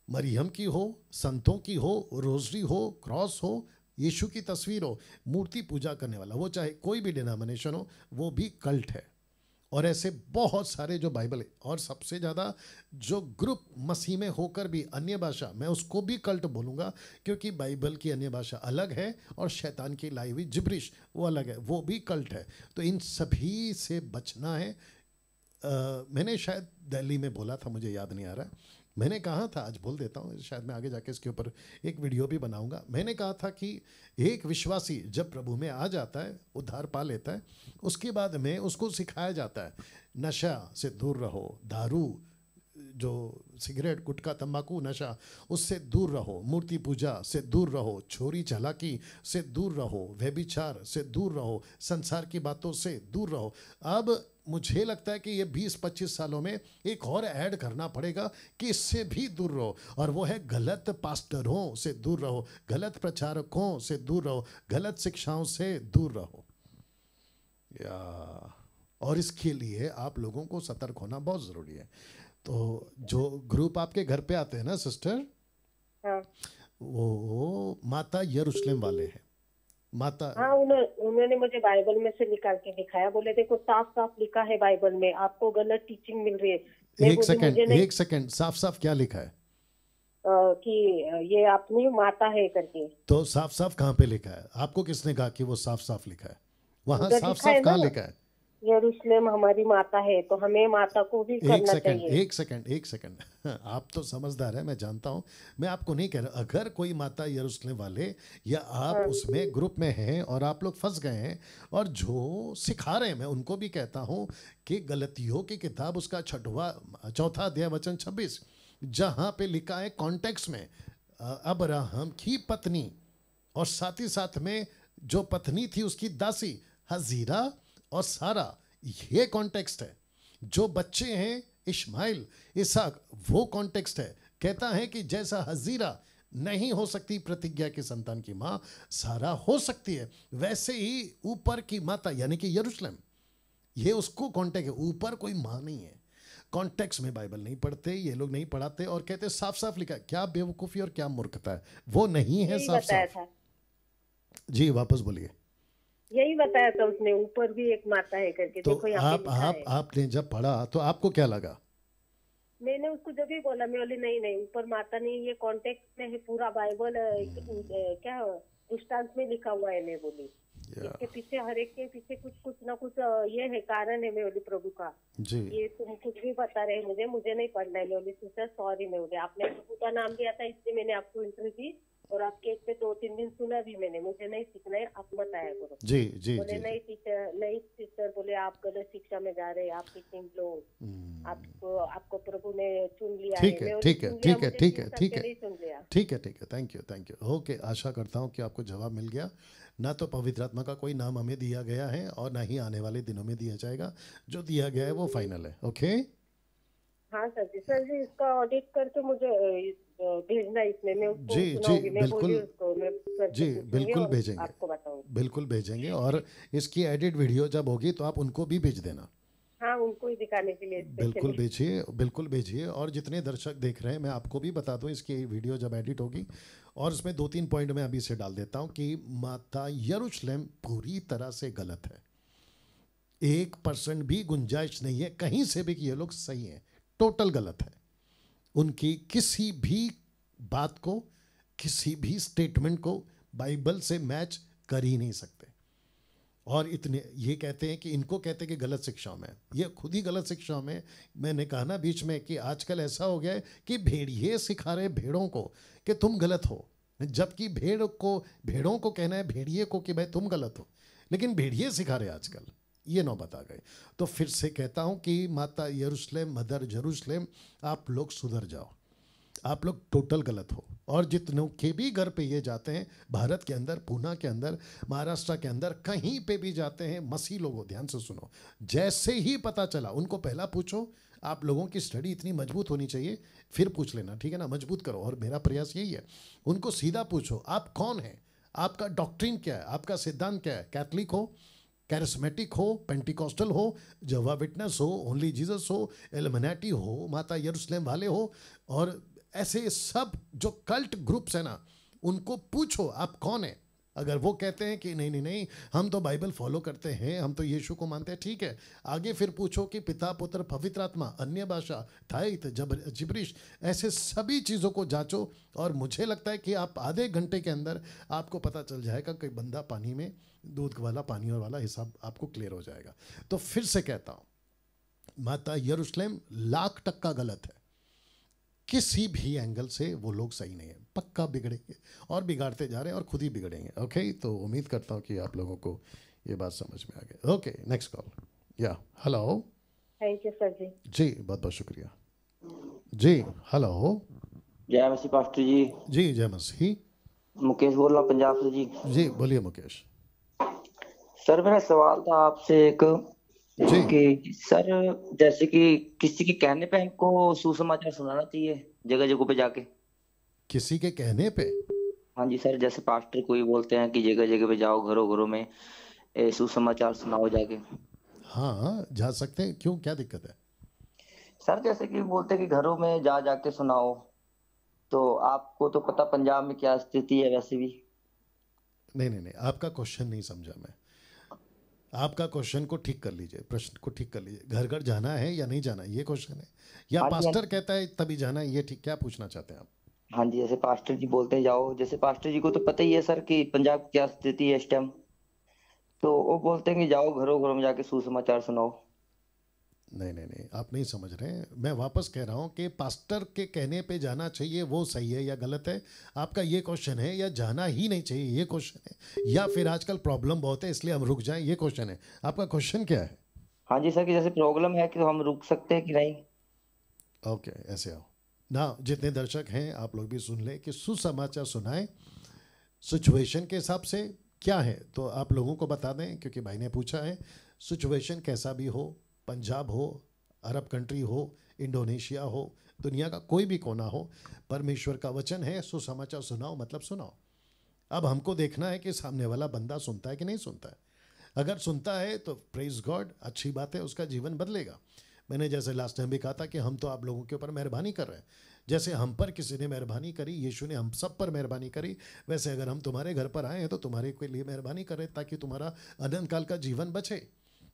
मरियम की हो, संतों की हो, रोजरी हो, क्रॉस हो, यीशु की तस्वीर हो, मूर्ति पूजा करने वाला, वो चाहे कोई भी डिनोमिनेशन हो, वो भी कल्ट है। और ऐसे बहुत सारे जो बाइबल है, और सबसे ज़्यादा जो ग्रुप मसीह में होकर भी अन्य भाषा, मैं उसको भी कल्ट बोलूँगा, क्योंकि बाइबल की अन्य भाषा अलग है और शैतान की लाई हुई जिब्रिश वो अलग है, वो भी कल्ट है। तो इन सभी से बचना है। मैंने शायद दिल्ली में बोला था, मुझे याद नहीं आ रहा, मैंने कहा था, आज बोल देता हूँ, शायद मैं आगे जाके इसके ऊपर एक वीडियो भी बनाऊंगा। मैंने कहा था कि एक विश्वासी जब प्रभु में आ जाता है, उद्धार पा लेता है, उसके बाद में उसको सिखाया जाता है नशा से दूर रहो, दारू, जो सिगरेट, गुटखा, तंबाकू, नशा, उससे दूर रहो, मूर्ति पूजा से दूर रहो, छोरी चालाकी से दूर रहो, व्यभिचार से दूर रहो, संसार की बातों से दूर रहो। अब मुझे लगता है कि ये 20-25 सालों में एक और ऐड करना पड़ेगा कि इससे भी दूर रहो, और वो है गलत पास्टरों से दूर रहो, गलत प्रचारकों से दूर रहो, गलत शिक्षाओं से दूर रहो। और इसके लिए आप लोगों को सतर्क होना बहुत ज़रूरी है। तो जो ग्रुप आपके घर पे आते हैं ना सिस्टर, हाँ, वो माता यरूशलेम वाले हैं। माता, हाँ, उन्होंने मुझे बाइबल में से निकाल के दिखाया, बोले देखो साफ साफ लिखा है बाइबल में, आपको गलत टीचिंग मिल रही है। एक सेकंड, साफ साफ क्या लिखा है? कि ये अपनी माता है करके। तो साफ साफ कहाँ पे लिखा है? आपको किसने कहा कि वो साफ साफ लिखा है? वहाँ साफ साफ कहाँ लिखा है? यरूशलेम हमारी माता है, तो हमें माता को भी करना चाहिए। एक सेकंड आप तो समझदार है, मैं जानता हूँ, मैं आपको नहीं कह रहा। अगर कोई माता यरूशलेम वाले या आप उसमें ग्रुप में हैं और आप लोग फंस गए हैं और जो सिखा रहे हैं, मैं उनको भी कहता हूँ कि गलतियों की किताब उसका 4 अध्याय वचन 26, जहाँ पे लिखा है कॉन्टेक्स्ट में अब्राहम की पत्नी और साथ ही साथ में जो पत्नी थी उसकी दासी हजीरा और सारा, ये कॉन्टेक्स्ट है। जो बच्चे हैं इस्माइल, इसहाक, वो कॉन्टेक्स्ट है। कहता है कि जैसा हजीरा नहीं हो सकती प्रतिज्ञा के संतान की माँ, सारा हो सकती है, वैसे ही ऊपर की माता यानी कि यरूशलेम, ये उसको कॉन्टेक्ट है। ऊपर कोई माँ नहीं है। कॉन्टेक्स्ट में बाइबल नहीं पढ़ते ये लोग, नहीं पढ़ाते और कहते साफ साफ लिखा। क्या बेवकूफ़ी और क्या मूर्खता है, वो नहीं है साफ साफ। जी वापस बोलिए। यही बताया था उसने, ऊपर भी एक माता है करके। तो देखो यहाँ पे लिखा है। आपने जब पढ़ा तो आपको क्या लगा? मैंने उसको जब भी बोला, मैं बोली नहीं ऊपर माता नहीं, ये कॉन्टेक्स्ट में है पूरा बाइबल, क्या दृष्टांत में लिखा हुआ है। मैं बोली इसके पीछे, हर एक के पीछे कुछ ना कुछ ये है, कारण है। मैं बोली प्रभु का जी। ये तुम कुछ भी बता रहे मुझे नहीं पढ़ना है। मैं बोली सिस्टर सॉरी, मैं बोली आपने प्रभु का नाम लिया था इसलिए मैंने आपको इंटरव्यू दी, और आपके एक पे 2-3 दिन सुना भी मैंने, मुझे नहीं सीखना है, आप बताया करो। जी जी बोले जी। नहीं टीचर, नहीं सिस्टर, बोले आप गलत शिक्षा में जा रहे हैं, आप टीचिंग लो, आपको प्रभु ने चुन लिया है। ठीक है। Thank you. ओके, आशा करता हूँ कि आपको जवाब मिल गया। ना तो पवित्र आत्मा का कोई नाम हमें दिया गया है और ना ही आने वाले दिनों में दिया जाएगा। जो दिया गया है वो फाइनल है। ओके, हाँ सर जी इसका ऑडिट करके मुझे भेजना, इसमें मैं उसको सुनाऊंगी, मैं बोली उसको, मैं जी बिल्कुल भेजेंगे, आपको बताऊंगी, बिल्कुल भेजेंगे। और इसकी एडिट वीडियो जब होगी तो आप उनको भी भेज देना। हाँ, उनको ही दिखाने के लिए बिल्कुल भेजिए। और जितने दर्शक देख रहे हैं, मैं आपको भी बता दूं, इसकी वीडियो जब एडिट होगी, और उसमें 2-3 पॉइंट मैं अभी से डाल देता हूं कि माता यरूशलेम पूरी तरह से गलत है। 1% भी गुंजाइश नहीं है कहीं से भी कि ये लोग सही हैं। टोटल गलत है। उनकी किसी भी बात को, किसी भी स्टेटमेंट को बाइबल से मैच कर ही नहीं सकते। और इतने ये कहते हैं कि इनको कहते हैं कि गलत शिक्षाओं में, ये खुद ही गलत शिक्षाओं में। मैंने कहा ना बीच में कि आजकल ऐसा हो गया है कि भेड़िए सिखा रहे भेड़ों को कि तुम गलत हो, जबकि भेड़ों को कहना है भेड़िए को कि भाई तुम गलत हो, लेकिन भेड़िए सिखा रहे आजकल। ये नौबत आ गए। तो फिर से कहता हूँ कि माता यरूशलेम, मदर जेरूशलेम, आप लोग सुधर जाओ। आप लोग टोटल गलत हो। और जितनों के भी घर पे ये जाते हैं, भारत के अंदर, पूना के अंदर, महाराष्ट्र के अंदर, कहीं पे भी जाते हैं मसीह लोगों, ध्यान से सुनो, जैसे ही पता चला उनको पहला पूछो। आप लोगों की स्टडी इतनी मजबूत होनी चाहिए, फिर पूछ लेना, ठीक है ना, मजबूत करो। और मेरा प्रयास यही है, उनको सीधा पूछो आप कौन हैं, आपका डॉक्ट्रिन क्या है, आपका सिद्धांत क्या है। कैथलिक हो, कैरिस्मेटिक हो, पेंटिकॉस्टल हो, जवा विटनेस हो, ओनली जीसस हो, इल्यूमिनाटी हो, माता यरूशलेम वाले हो, और ऐसे सब जो कल्ट ग्रुप्स है ना, उनको पूछो आप कौन है। अगर वो कहते हैं कि नहीं नहीं नहीं, हम तो बाइबल फॉलो करते हैं, हम तो यीशु को मानते हैं, ठीक है, आगे फिर पूछो कि पिता, पुत्र, पवित्र आत्मा, अन्य भाषा, थाइत, जिब्रिश, ऐसे सभी चीज़ों को जांचो। और मुझे लगता है कि आप आधे घंटे के अंदर आपको पता चल जाएगा कि बंदा पानी में, दूध वाला पानी और वाला हिसाब आपको क्लियर हो जाएगा। तो फिर से कहता हूँ, माता यरूशलेम 1,00,000% गलत है। किसी भी एंगल से वो लोग सही नहीं है, पक्का बिगड़ेंगे और बिगाड़ते जा रहे हैं और खुद ही बिगड़ेंगे। ओके, तो उम्मीद करता हूँ कि आप लोगों को ये बात समझ में आ गई। Okay, next call. या हेलो। थैंक यू सर जी। जी बहुत बहुत शुक्रिया जी। हेलो। जय मसीह पास्टर जी। जी जय मसीह। मुकेश बोल रहा पंजाब से जी। जी बोलिए मुकेश। सर मेरा सवाल था आपसे एक जी। कि सर जैसे कि किसी के कहने पे हमको सुसमाचार सुनाना चाहिए जगह जगह पे जाके? किसी के कहने पे? हाँ जी सर, जैसे पास्टर कोई बोलते हैं कि जगह जगह पे जाओ, घरों घरों में सुसमाचार सुनाओ जाके। हाँ जा सकते हैं, क्यों, क्या दिक्कत है? सर जैसे कि बोलते हैं कि घरों में जा जाके सुनाओ, तो आपको तो पता पंजाब में क्या स्थिति है वैसे भी। नहीं नहीं नहीं, आपका क्वेश्चन नहीं समझा मैं। आपका क्वेश्चन को ठीक कर लीजिए, प्रश्न को ठीक कर लीजिए। घर घर जाना है या नहीं जाना, ये क्वेश्चन है, या हाँ जी, हाँ पास्टर जी। कहता है तभी जाना है, ये ठीक क्या पूछना चाहते हैं आप? हाँ जी, जैसे पास्टर जी बोलते हैं जाओ, जैसे पास्टर जी को तो पता ही है सर कि पंजाब की क्या स्थिति है इस टाइम, तो वो बोलते हैं कि जाओ घरों घरों में जाके सुसमाचार सुनाओ। नहीं नहीं नहीं, आप नहीं समझ रहे हैं। मैं वापस कह रहा हूँ कि पास्टर के कहने पे जाना चाहिए, वो सही है या गलत है, आपका ये क्वेश्चन है। या जाना ही नहीं चाहिए, ये क्वेश्चन है, या फिर आजकल प्रॉब्लम बहुत है इसलिए हम रुक जाएं, ये क्वेश्चन है। आपका क्वेश्चन क्या है? हाँ जी सर, कि जैसे प्रॉब्लम है कि हम रुक सकते हैं कि नहीं। ओके, ऐसे आओ ना। जितने दर्शक हैं आप लोग भी सुन लें कि सुसमाचार सुनाएं सिचुएशन के हिसाब से। क्या है तो आप लोगों को बता दें, क्योंकि भाई ने पूछा है। सिचुएशन कैसा भी हो, पंजाब हो, अरब कंट्री हो, इंडोनेशिया हो, दुनिया का कोई भी कोना हो, परमेश्वर का वचन है सुसमाचार सुनाओ मतलब सुनाओ। अब हमको देखना है कि सामने वाला बंदा सुनता है कि नहीं सुनता है। अगर सुनता है तो प्रेज गॉड, अच्छी बात है, उसका जीवन बदलेगा। मैंने जैसे लास्ट टाइम भी कहा था कि हम तो आप लोगों के ऊपर मेहरबानी कर रहे हैं। जैसे हम पर किसी ने मेहरबानी करी, यीशु ने हम सब पर मेहरबानी करी, वैसे अगर हम तुम्हारे घर पर आए हैं तो तुम्हारे के लिए मेहरबानी करें ताकि तुम्हारा अनंत काल का जीवन बचे।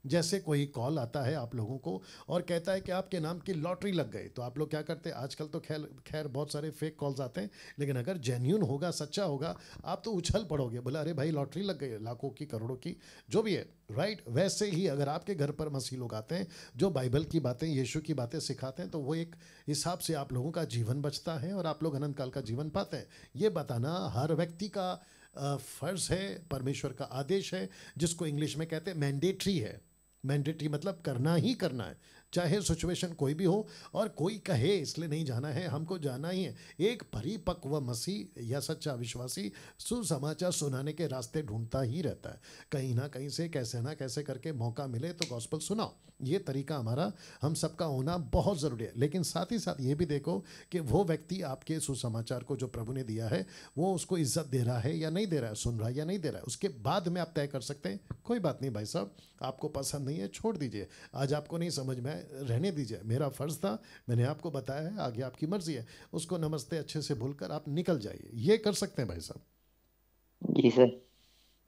जैसे कोई कॉल आता है आप लोगों को और कहता है कि आपके नाम की लॉटरी लग गई, तो आप लोग क्या करते हैं? आजकल तो खैर बहुत सारे फेक कॉल्स आते हैं, लेकिन अगर जेन्यून होगा, सच्चा होगा, आप तो उछल पड़ोगे, बोला अरे भाई लॉटरी लग गई है, लाखों की, करोड़ों की, जो भी है, राइट। वैसे ही अगर आपके घर पर मसीह लोग आते हैं जो बाइबल की बातें, यीशु की बातें सिखाते हैं, तो वो एक हिसाब से आप लोगों का जीवन बचता है और आप लोग अनंत काल का जीवन पाते हैं। ये बताना हर व्यक्ति का फर्ज है, परमेश्वर का आदेश है, जिसको इंग्लिश में कहते हैं मैंडेटरी है। मैंडेटरी मतलब करना ही करना है, चाहे सिचुएशन कोई भी हो। और कोई कहे इसलिए नहीं जाना है, हमको जाना ही है। एक परिपक्व मसीह या सच्चा विश्वासी सुसमाचार सुनाने के रास्ते ढूंढता ही रहता है, कहीं ना कहीं से, कैसे ना कैसे करके मौका मिले तो गॉस्पेल सुनाओ। ये तरीका हमारा, हम सबका होना बहुत ज़रूरी है। लेकिन साथ ही साथ ये भी देखो कि वो व्यक्ति आपके सुसमाचार को जो प्रभु ने दिया है वो उसको इज्जत दे रहा है या नहीं दे रहा है, सुन रहा है या नहीं दे रहा है। उसके बाद में आप तय कर सकते हैं, कोई बात नहीं भाई साहब, आपको पसंद नहीं है छोड़ दीजिए, आज आपको नहीं समझ में आए, रहने दीजिए। मेरा फ़र्ज़ था, मैंने आपको बताया है, आगे आपकी मर्ज़ी है। उसको नमस्ते अच्छे से भूलकर आप निकल जाइए, ये कर सकते हैं भाई साहब। जी सर।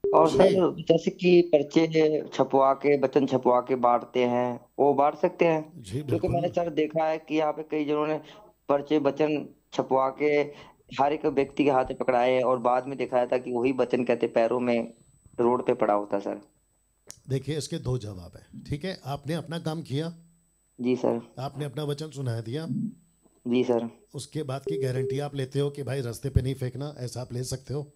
और जी सर जैसे कि पर्चे छपवा के, वचन छपवा के बांटते हैं, वो बांट सकते हैं? जी क्योंकि मैंने बिल्कुल। सर देखा है कि यहाँ पे कई जनों ने पर्चे वचन छपवा के हर एक व्यक्ति के हाथ में पकड़ाए और बाद में दिखाया था कि वही वचन कहते पैरों में रोड पे पड़ा होता सर। देखिए इसके दो जवाब है, ठीक है। आपने अपना काम किया, जी सर। आपने अपना वचन सुना दिया, जी सर। उसके बाद की गारंटी आप लेते हो कि भाई रास्ते पे नहीं फेंकना, ऐसा आप ले सकते हो?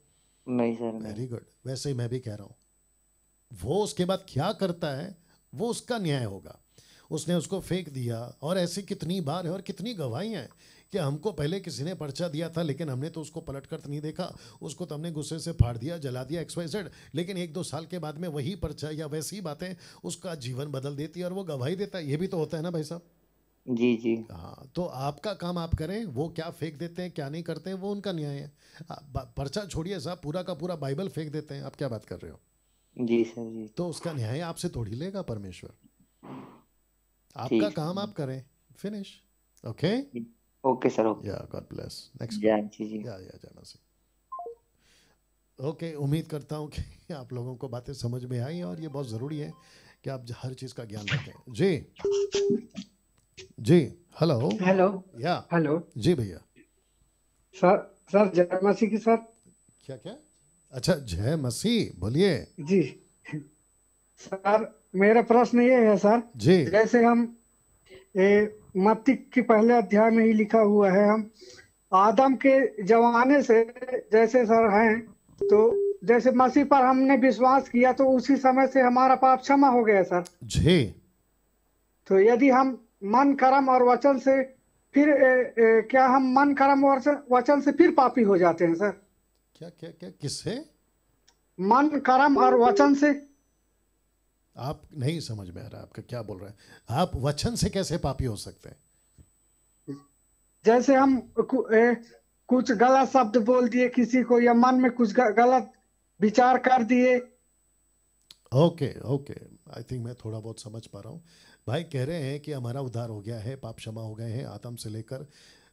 नहीं सर, नहीं। Very good. वैसे ही मैं भी कह रहा हूँ, वो उसके बाद क्या करता है वो उसका न्याय होगा। उसने उसको फेंक दिया, और ऐसी कितनी बार है और कितनी गवाहियाँ हैं कि हमको पहले किसी ने पर्चा दिया था लेकिन हमने तो उसको पलट कर नहीं देखा, उसको तो हमने गुस्से से फाड़ दिया, जला दिया, XYZ, लेकिन 1-2 साल के बाद में वही पर्चा या वैसी बातें उसका जीवन बदल देती है और वो गवाही देता है। ये भी तो होता है ना भाई साहब? जी जी। हाँ, तो आपका काम आप करें, वो क्या फेंक देते हैं क्या नहीं करते हैं वो उनका न्याय है। पर्चा छोड़िए साहब, पूरा का पूरा बाइबल फेंक देते हैं, आप क्या बात कर रहे हो? जी सर। जी। तो उसका न्याय आपसे थोड़ी लेगा परमेश्वर। आपका ठीक। काम आप करें, finish. Okay, okay sir, okay. या गॉड ब्लेस। नेक्स्ट। जय जी जी। या जय मसीह। ओके, उम्मीद करता हूँ कि आप लोगों को बातें समझ में आई, और ये बहुत ज़रूरी है कि आप हर चीज़ का ज्ञान रखें। जी जी। हेलो। हेलो। या हेलो जी भैया। सर। सर जय मसीह की सर। क्या क्या? अच्छा, जय मसीह, बोलिए जी सर, मेरा प्रश्न ये है सर, जी। जैसे हम मत्ती के पहले अध्याय में ही लिखा हुआ है, हम आदम के जमाने से जैसे सर हैं, तो जैसे मसीह पर हमने विश्वास किया तो उसी समय से हमारा पाप क्षमा हो गया सर जी। तो यदि हम मन कर्म और वचन से फिर क्या हम मन कर्म और वचन से फिर पापी हो जाते हैं सर? क्या क्या क्या किससे? मन कर्म और वचन से। आप नहीं समझ में आ रहा आपका क्या बोल रहे हैं आप? वचन से कैसे पापी हो सकते हैं? जैसे हम कुछ गलत शब्द बोल दिए किसी को, या मन में कुछ गलत विचार कर दिए। ओके ओके, आई थिंक मैं थोड़ा बहुत समझ पा रहा हूँ। भाई कह रहे हैं कि हमारा उद्धार हो गया है, पाप क्षमा हो गए हैं, आदम से लेकर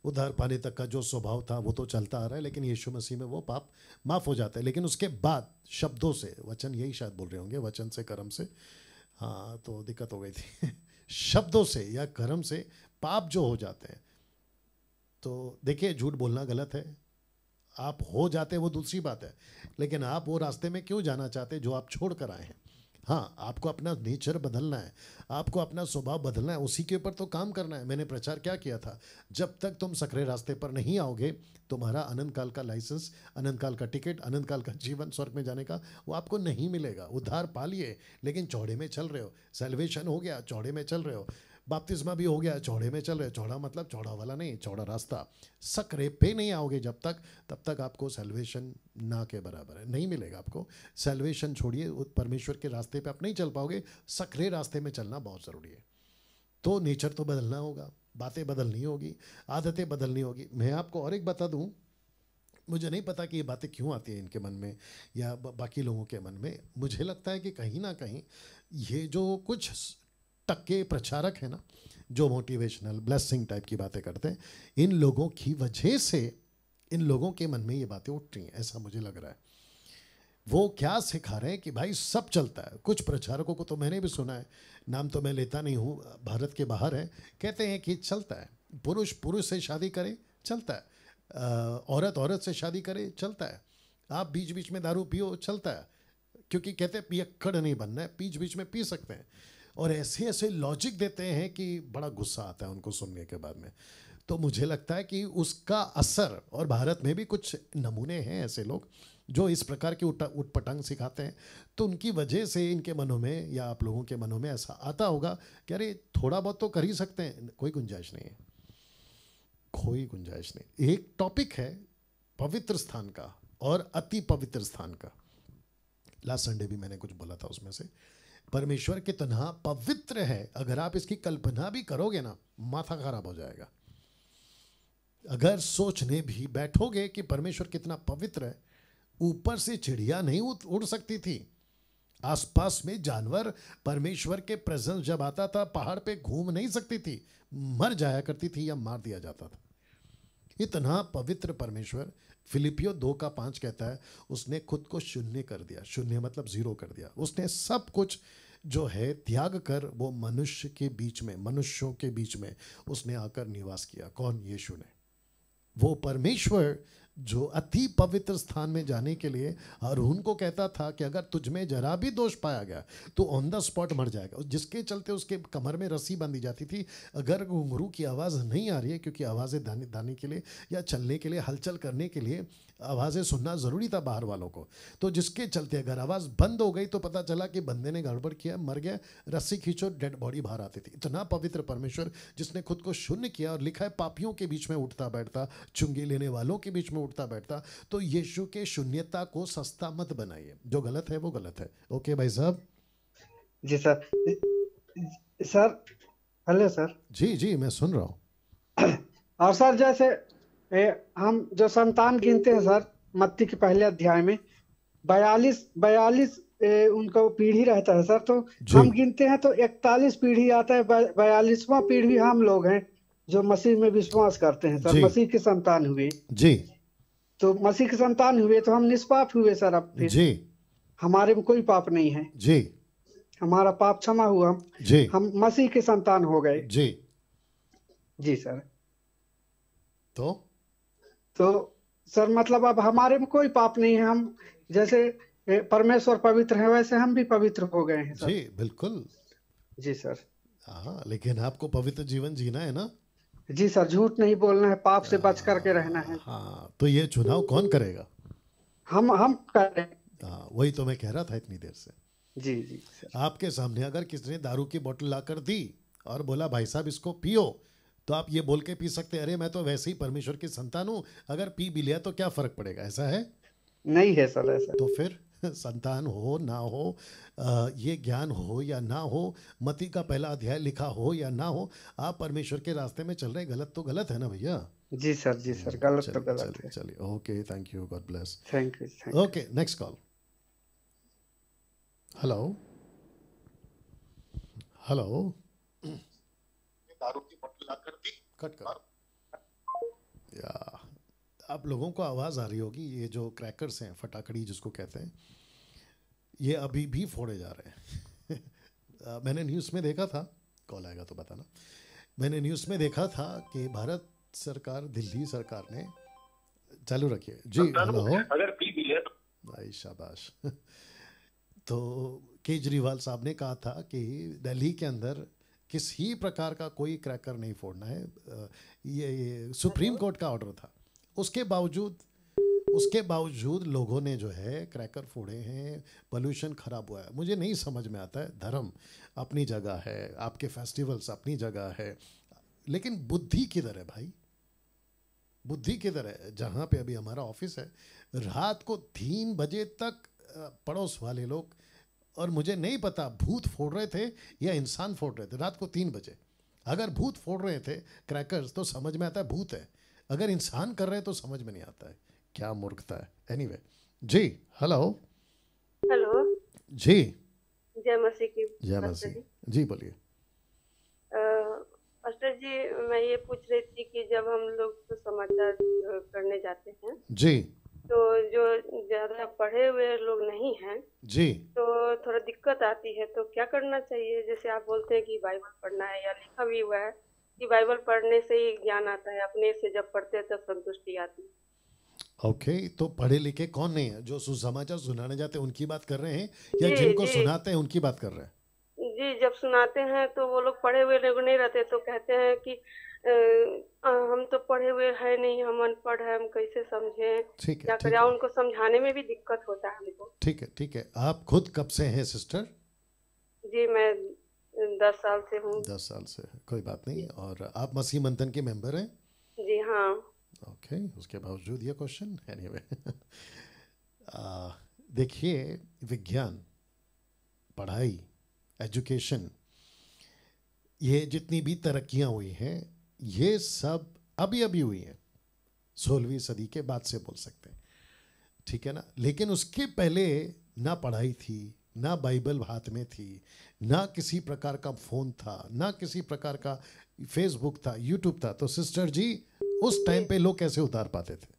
उद्धार पाने तक का जो स्वभाव था वो तो चलता आ रहा है, लेकिन यीशु मसीह में वो पाप माफ़ हो जाता है। लेकिन उसके बाद शब्दों से, वचन यही शायद बोल रहे होंगे, वचन से कर्म से, हाँ तो दिक्कत हो गई थी शब्दों से या कर्म से पाप जो हो जाते हैं, तो देखिए झूठ बोलना गलत है, आप हो जाते वो दूसरी बात है, लेकिन आप वो रास्ते में क्यों जाना चाहते जो आप छोड़ कर आए हैं? हाँ, आपको अपना नेचर बदलना है, आपको अपना स्वभाव बदलना है, उसी के ऊपर तो काम करना है। मैंने प्रचार क्या किया था, जब तक तुम सकरे रास्ते पर नहीं आओगे, तुम्हारा अनंत काल का लाइसेंस, अनंत काल का टिकट, अनंत काल का जीवन स्वर्ग में जाने का वो आपको नहीं मिलेगा। उद्धार पा लिए लेकिन चौड़े में चल रहे हो, सेल्वेशन हो गया चौड़े में चल रहे हो, बपतिस्मा भी हो गया चौड़े में चल रहे हो। चौड़ा मतलब चौड़ा वाला नहीं, चौड़ा रास्ता। सकरे पे नहीं आओगे जब तक, तब तक आपको सेल्वेशन ना के बराबर है, नहीं मिलेगा आपको। सेल्वेशन छोड़िए, परमेश्वर के रास्ते पे आप नहीं चल पाओगे, सकरे रास्ते में चलना बहुत ज़रूरी है। तो नेचर तो बदलना होगा, बातें बदलनी होगी, आदतें बदलनी होगी। मैं आपको और एक बता दूँ, मुझे नहीं पता कि ये बातें क्यों आती हैं इनके मन में या बाकी लोगों के मन में। मुझे लगता है कि कहीं ना कहीं ये जो कुछ टक्के प्रचारक है ना, जो मोटिवेशनल ब्लेसिंग टाइप की बातें करते हैं, इन लोगों की वजह से इन लोगों के मन में ये बातें उठ रही हैं, ऐसा मुझे लग रहा है। वो क्या सिखा रहे हैं कि भाई सब चलता है। कुछ प्रचारकों को तो मैंने भी सुना है, नाम तो मैं लेता नहीं हूँ, भारत के बाहर है, कहते हैं कि चलता है, पुरुष पुरुष से शादी करे चलता है, औरत औरत से शादी करे चलता है, आप बीच बीच में दारू पियो चलता है, क्योंकि कहते हैं पियक्कड़ नहीं बनना है, बीच बीच में पी सकते हैं। और ऐसे ऐसे लॉजिक देते हैं कि बड़ा गुस्सा आता है उनको सुनने के बाद में। तो मुझे लगता है कि उसका असर, और भारत में भी कुछ नमूने हैं ऐसे लोग जो इस प्रकार की उटपटांग सिखाते हैं, तो उनकी वजह से इनके मनों में या आप लोगों के मनों में ऐसा आता होगा कि अरे थोड़ा बहुत तो कर ही सकते हैं, कोई गुंजाइश नहीं है, कोई गुंजाइश नहीं। एक टॉपिक है पवित्र स्थान का और अति पवित्र स्थान का। लास्ट संडे भी मैंने कुछ बोला था, उसमें से परमेश्वर कितना पवित्र है, अगर आप इसकी कल्पना भी करोगे ना, माथा खराब हो जाएगा। अगर सोचने भी बैठोगे कि परमेश्वर कितना पवित्र है, ऊपर से चिड़िया नहीं उड़ सकती थी, आसपास में जानवर, परमेश्वर के प्रेजेंस जब आता था पहाड़ पे घूम नहीं सकती थी, मर जाया करती थी या मार दिया जाता था। इतना पवित्र परमेश्वर। फिलिपियो 2:5 कहता है, उसने खुद को शून्य कर दिया। शून्य मतलब जीरो कर दिया। उसने सब कुछ जो है त्याग कर वो मनुष्य के बीच में, मनुष्यों के बीच में उसने आकर निवास किया। कौन? यीशु ने। वो परमेश्वर जो अति पवित्र स्थान में जाने के लिए हारून को कहता था कि अगर तुझ में जरा भी दोष पाया गया तो ऑन द स्पॉट मर जाएगा, जिसके चलते उसके कमर में रस्सी बांधी जाती थी। अगर घुंघरू की आवाज़ नहीं आ रही है, क्योंकि आवाज़ें दाने के लिए या चलने के लिए, हलचल करने के लिए आवाज़ें सुनना ज़रूरी था बाहर वालों को, तो जिसके चलते अगर आवाज़ बंद हो गई तो पता चला कि बंदे ने गड़बड़ किया, मर गया, रस्सी खींचो, डेड बॉडी बाहर आती थी। इतना पवित्र परमेश्वर जिसने खुद को शून्य किया, और लिखा है पापियों के बीच में उठता बैठता, चुंगी लेने वालों के बीच में उठता बैठता। तो यीशु के शून्यता को सस्ता मत बनाइए, जो गलत है वो गलत है। ओके भाई साहब? जी सर। Sir hello sir. जी जी मैं सुन रहा हूँ। और सर जैसे हम जो संतान गिनते हैं सर, मत्ती के पहले अध्याय में 42 उनको पीढ़ी रहता है सर, तो हम गिनते हैं तो 41 पीढ़ी आता है। 42वां पीढ़ी हम लोग हैं जो मसीह में विश्वास करते हैं सर, मसीह के संतान हुए जी। तो मसीह के संतान हुए तो हम निष्पाप हुए सर। अब फिर जी हमारे में कोई पाप नहीं है जी, हमारा पाप क्षमा हुआ जी, हम मसीह के संतान हो गए जी। जी सर। तो सर मतलब अब हमारे में कोई पाप नहीं है, हम जैसे परमेश्वर पवित्र है वैसे हम भी पवित्र हो गए हैं सर। जी बिल्कुल। जी सर। हाँ, लेकिन आपको पवित्र जीवन जीना है ना। जी सर, झूठ नहीं बोलना है, पाप से बच करके रहना है। हाँ, तो ये चुनाव कौन करेगा? हम कर रहे हैं। हाँ, वही तो मैं कह रहा था इतनी देर से। जी जी सर। आपके सामने अगर किसी ने दारू की बोतल लाकर दी और बोला भाई साहब इसको पियो, तो आप ये बोल के पी सकते अरे मैं तो वैसे ही परमेश्वर की संतान हूँ, अगर पी भी लिया तो क्या फर्क पड़ेगा? ऐसा है? नहीं है सर ऐसा। तो फिर संतान हो ना हो, ये ज्ञान हो या ना हो, मती का पहला अध्याय लिखा हो या ना हो, आप परमेश्वर के रास्ते में चल रहे, गलत तो गलत है ना भैया। जी सर, जी सर, गलत तो गलत चलिए है। चलिए, okay, thank you, God bless. Thank you. Okay, next call. Hello hello. दारू की बोतल लाकर दी, कट कर। या आप लोगों को आवाज़ आ रही होगी, ये जो क्रैकर्स हैं, फटाकड़ी जिसको कहते हैं, ये अभी भी फोड़े जा रहे हैं। मैंने न्यूज़ में देखा था, कॉल आएगा तो बताना, मैंने न्यूज़ में देखा था कि भारत सरकार, दिल्ली सरकार ने, चालू रखिए जी, हेलो, अगर पी भी है भाई शाबाश। तो केजरीवाल साहब ने कहा था कि दिल्ली के अंदर किसी प्रकार का कोई क्रैकर नहीं फोड़ना है, ये सुप्रीम कोर्ट का ऑर्डर था। उसके बावजूद लोगों ने जो है क्रैकर फोड़े हैं, पोल्यूशन खराब हुआ है। मुझे नहीं समझ में आता है, धर्म अपनी जगह है, आपके फेस्टिवल्स अपनी जगह है, लेकिन बुद्धि किधर है भाई? बुद्धि किधर है? जहाँ पे अभी हमारा ऑफिस है, रात को 3 बजे तक पड़ोस वाले लोग, और मुझे नहीं पता भूत फोड़ रहे थे या इंसान फोड़ रहे थे, रात को 3 बजे। अगर भूत फोड़ रहे थे क्रैकर्स तो समझ में आता है भूत है, अगर इंसान कर रहे हैं तो समझ में नहीं आता है, क्या मूर्खता है। एनीवे जी, हेलो हेलो जी, जय मसीह की। जय मसीह जी, बोलिए। पास्टर जी, मैं ये पूछ रही थी कि जब हम लोग तो समाचार करने जाते हैं जी, तो जो ज्यादा पढ़े हुए लोग नहीं हैं जी, तो थोड़ा दिक्कत आती है, तो क्या करना चाहिए? जैसे आप बोलते हैं कि बाइबल पढ़ना है, या लिखा भी हुआ है कि बाइबल पढ़ने से ही ज्ञान आता है, अपने से जब पढ़ते हैं तब संतुष्टि आती है। ओके, तो पढ़े लिखे कौन नहीं है? जो सुसमाचार सुनाने जाते हैं उनकी बात कर रहे हैं, या जी जिनको जी सुनाते हैं उनकी बात कर रहे हैं? जी, जब सुनाते हैं तो वो लोग पढ़े हुए लोग नहीं रहते, तो कहते हैं कि हम तो पढ़े हुए है नहीं, हम अनपढ़ है, हम कैसे समझें, ठीक है, क्या ठीक करें? है, उनको समझाने में भी दिक्कत होता है हमको। ठीक है, ठीक है। आप खुद कब से हैं सिस्टर? जी, मैं 10 साल से हूँ। 10 साल से, कोई बात नहीं। और आप मसीह मंथन के मेंबर हैं? जी हाँ। ओके, उसके बावजूद ये क्वेश्चन, एनीवे। देखिए, विज्ञान, पढ़ाई, एजुकेशन, ये जितनी भी तरक्कियां हुई हैं, ये सब अभी अभी हुई हैं, 16वीं सदी के बाद से बोल सकते हैं, ठीक है ना। लेकिन उसके पहले ना पढ़ाई थी, ना बाइबल हाथ में थी, ना किसी प्रकार का फ़ोन था, ना किसी प्रकार का फेसबुक था, यूट्यूब था। तो सिस्टर जी, उस टाइम पे लोग कैसे उतार पाते थे?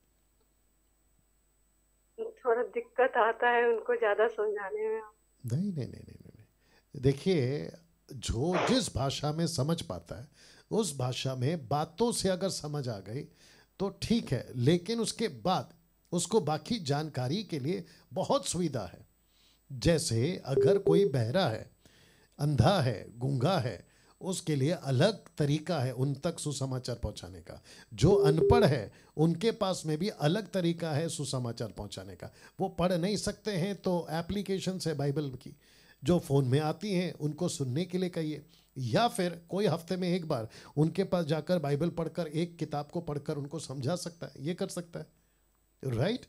थोड़ा दिक्कत आता है उनको ज़्यादा समझाने में। नहीं नहीं नहीं नहीं नहीं, देखिए, जो जिस भाषा में समझ पाता है उस भाषा में बातों से अगर समझ आ गई तो ठीक है, लेकिन उसके बाद उसको बाकी जानकारी के लिए बहुत सुविधा है। जैसे अगर कोई बहरा है, अंधा है, गूंगा है, उसके लिए अलग तरीका है उन तक सुसमाचार पहुंचाने का। जो अनपढ़ है उनके पास में भी अलग तरीका है सुसमाचार पहुंचाने का। वो पढ़ नहीं सकते हैं तो एप्लीकेशंस है बाइबल की जो फ़ोन में आती हैं, उनको सुनने के लिए कहिए, या फिर कोई हफ्ते में एक बार उनके पास जाकर बाइबल पढ़कर, एक किताब को पढ़कर उनको समझा सकता है, ये कर सकता है, राइट?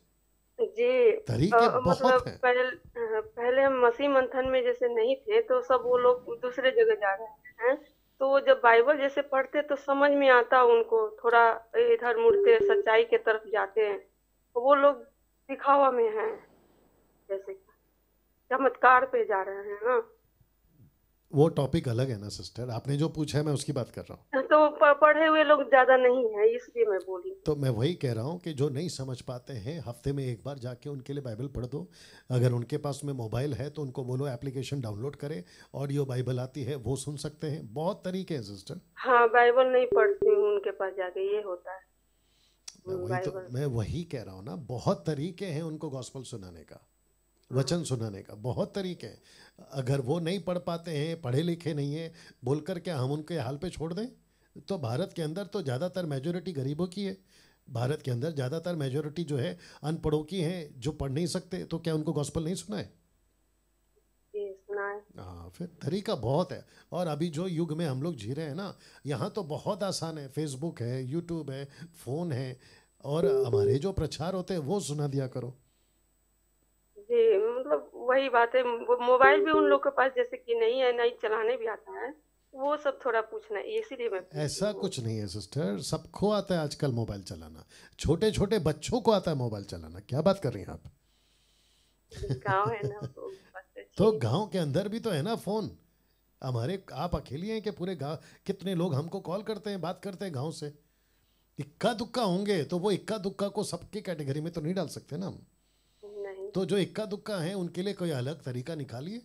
जी, तरीके बहुत मतलब हैं। पहले हम मसीह मंथन में जैसे नहीं थे तो सब वो लोग दूसरे जगह जा रहे हैं, तो वो जब बाइबल जैसे पढ़ते तो समझ में आता उनको, थोड़ा इधर मुड़ते, सच्चाई के तरफ जाते हैं। तो वो लोग दिखावा में हैं, जैसे चमत्कार पे जा रहे हैं ना। वो टॉपिक अलग है ना सिस्टर, आपने जो पूछा है मैं उसकी बात कर रहा हूँ। तो पढ़े हुए लोग ज्यादा नहीं है, इसलिए मैं बोली। तो मैं वही कह रहा हूँ कि जो नहीं समझ पाते हैं, हफ्ते में एक बार जाके उनके लिए बाइबल पढ़ दो। अगर उनके पास में मोबाइल है तो उनको बोलो एप्लीकेशन डाउनलोड करें, ऑडियो बाइबल आती है वो सुन सकते हैं। बहुत तरीके हैं सिस्टर। हाँ, बाइबल नहीं पढ़ती हूँ उनके पास जाके, ये होता है। मैं वही कह रहा हूँ ना, बहुत तरीके हैं उनको गॉस्पेल सुनाने का। वचन सुनाने का बहुत तरीके हैं। अगर वो नहीं पढ़ पाते हैं, पढ़े लिखे नहीं है, बोलकर क्या हम उनके हाल पे छोड़ दें? तो भारत के अंदर तो ज़्यादातर मेजोरिटी गरीबों की है। भारत के अंदर ज़्यादातर मेजोरिटी जो है अनपढ़ों की हैं, जो पढ़ नहीं सकते। तो क्या उनको गॉस्पेल नहीं सुना है? जी सुना है। हाँ, फिर तरीका बहुत है। और अभी जो युग में हम लोग जी रहे हैं ना, यहाँ तो बहुत आसान है। फेसबुक है, यूट्यूब है, फ़ोन है, और हमारे जो प्रचार होते हैं वो सुना दिया करो। जी मतलब वही बात है, वो मोबाइल भी उन लोग के पास जैसे कि नहीं है, नहीं चलाने भी आता है, वो सब थोड़ा पूछना है, इसीलिए मैं पूछ ऐसा रही हूँ। कुछ नहीं है सिस्टर, सबको आता है आजकल मोबाइल चलाना। छोटे छोटे बच्चों को आता है मोबाइल चलाना। क्या बात कर रही हैं आप? गाँव है ना तो बात तो अच्छी है। गांव के अंदर भी तो है ना फ़ोन। हमारे आप अकेली हैं कि पूरे गांव? कितने लोग हमको कॉल करते हैं, बात करते हैं गांव से। इक्का दुक्का होंगे तो वो इक्का दुक्का को सबकी कैटेगरी में तो नहीं डाल सकते ना हम। नहीं। तो जो इक्का दुक्का हैं उनके लिए कोई अलग तरीका निकालिए।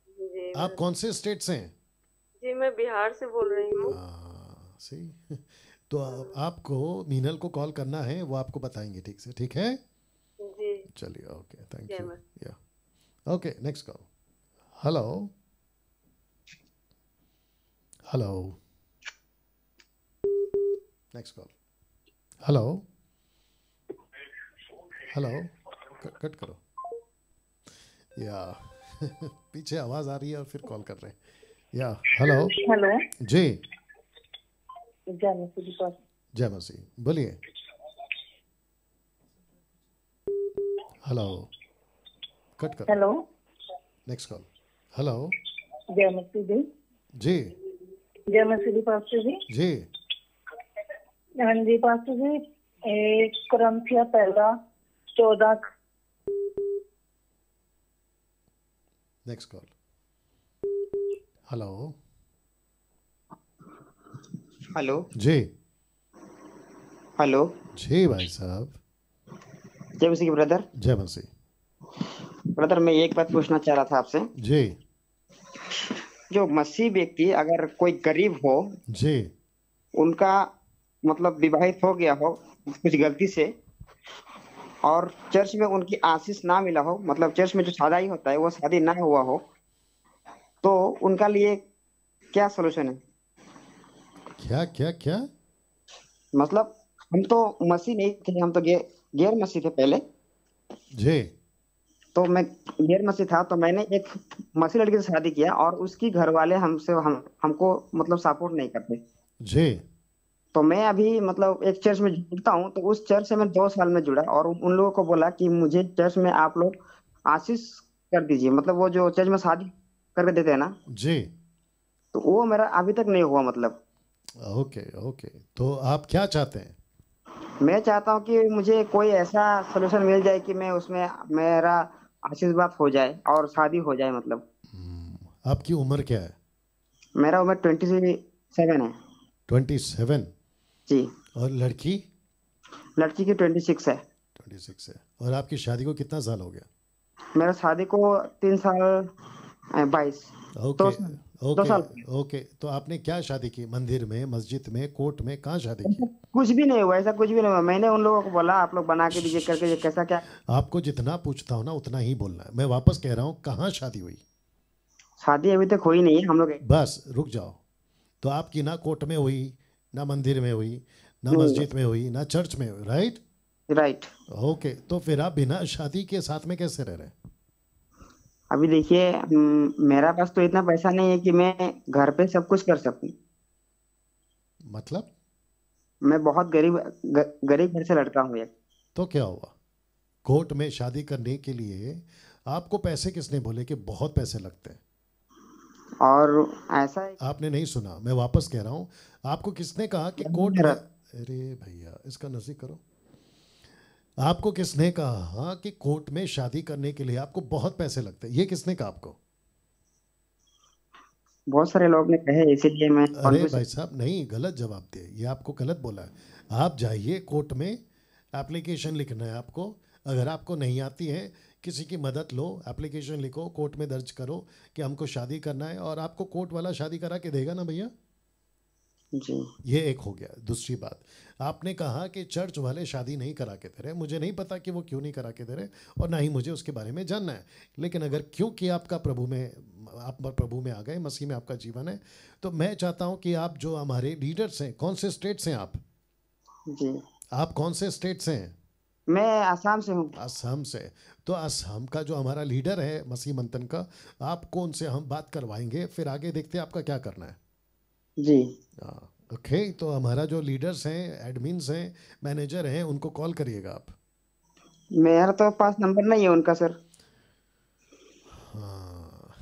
जी आप कौन से स्टेट से हैं? जी मैं बिहार से बोल रही हूँ। सही। तो आपको मीनल को कॉल करना है, वो आपको बताएंगे ठीक से, ठीक है? जी चलिए, ओके, थैंक जय यू। माँ। या okay, next call. Hello hello, next call. Hello hello, cut करो। या पीछे आवाज़ आ रही है और फिर कॉल कर रहे हैं। या हेलो हेलो, जी, जय मसीह। जय मसीह, बोलिए। हेलो, कट करो। Hello, next call. हेलो जय मसीह जी। जी, जय मसीह जी पास्टर जी। जी, हाँ जी पास्टर जी, 1 कुरिन्थियों पहला 14। Next call. हेलो हेलो जी, हेलो। जी भाई साहब, जय मसीह ब्रदर। जय मसीह। ब्रदर मैं एक बात पूछना चाह रहा था आपसे। जी जो मसीह व्यक्ति अगर कोई गरीब हो, जी उनका मतलब विवाहित हो गया हो कुछ गलती से, और चर्च में उनकी आशीष ना मिला हो, मतलब चर्च में जो शादी होता है वो शादी ना हुआ हो, तो उनका लिए क्या सोल्यूशन है? क्या क्या क्या? मतलब हम तो मसीह नहीं थे, हम तो गैर मसीह थे पहले। जी तो मैं गैर मसीह था, तो मैंने एक मसीह लड़की से शादी किया और उसकी घर वाले हमको मतलब सपोर्ट नहीं करते। जी तो मैं अभी मतलब एक चर्च में जुड़ता हूँ, तो उस चर्च से मैं 2 साल में जुड़ा और उन लोगों को बोला कि मुझे चर्च में आप लोग आशीष कर दीजिए, मतलब वो जो चर्च में शादी करके देते हैं ना, जी, तो वो मेरा अभी तक नहीं हुआ। मतलब ओके ओके, तो आप क्या चाहते हैं? मैं चाहता हूँ कि मुझे कोई ऐसा सोल्यूशन मिल जाए कि मैं उसमें मेरा आशीर्वाद हो जाए और शादी हो जाए। मतलब आपकी उम्र क्या है? मेरा उम्र 27 है। 27? जी। और लड़की? लड़की की 26 है। 26 है। और आपकी शादी को कितना साल हो गया? मेरा शादी को 3 साल 22 ओके 2 साल दो ओके साल ओके, तो आपने क्या शादी की? मंदिर में, मस्जिद में, कोर्ट में, कहाँ शादी की? कुछ भी नहीं हुआ, ऐसा कुछ भी नहीं हुआ। मैंने उन लोगों को बोला आप लोग बना के दीजिए करके, ये कैसा क्या। आपको जितना पूछता हूँ ना उतना ही बोलना है। मैं वापस कह रहा हूँ, कहाँ शादी हुई? शादी अभी तक हुई नहीं है हम लोग। बस रुक जाओ। तो आपकी ना कोर्ट में हुई, ना मंदिर में हुई, ना नहीं। मस्जिद में हुई, ना चर्च में हुई, राइट? राइट। ओके, तो फिर आप बिना शादी के साथ में कैसे रह रहे हैं? अभी देखिए मेरा पास तो इतना पैसा नहीं है कि मैं घर पे सब कुछ कर सकूं। मतलब? मैं बहुत गरीब घर से लड़का हूँ एक। तो क्या हुआ? कोर्ट में शादी करने के लिए आपको पैसे किसने बोले कि बहुत पैसे लगते हैं? और ऐसा है आपने नहीं सुना, मैं वापस कह रहा हूँ। आपको किसने कहा कि कोर्ट में, मेरा अरे भैया इसका नज़दीक करो। आपको किसने कहा कि कोर्ट में शादी करने के लिए आपको बहुत पैसे लगते हैं? ये किसने कहा आपको? बहुत सारे लोग ने कहे, इसीलिए मैं अरे कॉन्फ्यूज। भाई साहब, नहीं, गलत जवाब दिए। ये आपको गलत बोला है। आप जाइए कोर्ट में, एप्लीकेशन लिखना है आपको। अगर आपको नहीं आती है, किसी की मदद लो, एप्लीकेशन लिखो, कोर्ट में दर्ज करो कि हमको शादी करना है, और आपको कोर्ट वाला शादी करा के देगा ना भैया? जी ये एक हो गया। दूसरी बात, आपने कहा कि चर्च वाले शादी नहीं करा के दे रहे। मुझे नहीं पता कि वो क्यों नहीं करा के दे रहे, और ना ही मुझे उसके बारे में जानना है। लेकिन अगर क्योंकि आपका प्रभु में, आप प्रभु में आ गए, मसीह में आपका जीवन है, तो मैं चाहता हूं कि आप जो हमारे लीडर्स हैं, कौन से स्टेट से हैं आप? जी आप कौन से स्टेट से हैं? मैं आसाम से हूँ। असम से। तो असम का जो हमारा लीडर है मसीह मंथन का, आपको उनसे हम बात करवाएंगे, फिर आगे देखते हैं आपका क्या करना है। जी ओके, तो हमारा जो लीडर्स हैं, एडमिन्स हैं, मैनेजर हैं, उनको कॉल करिएगा आप। मेरा तो पास नंबर नहीं है उनका सर। हाँ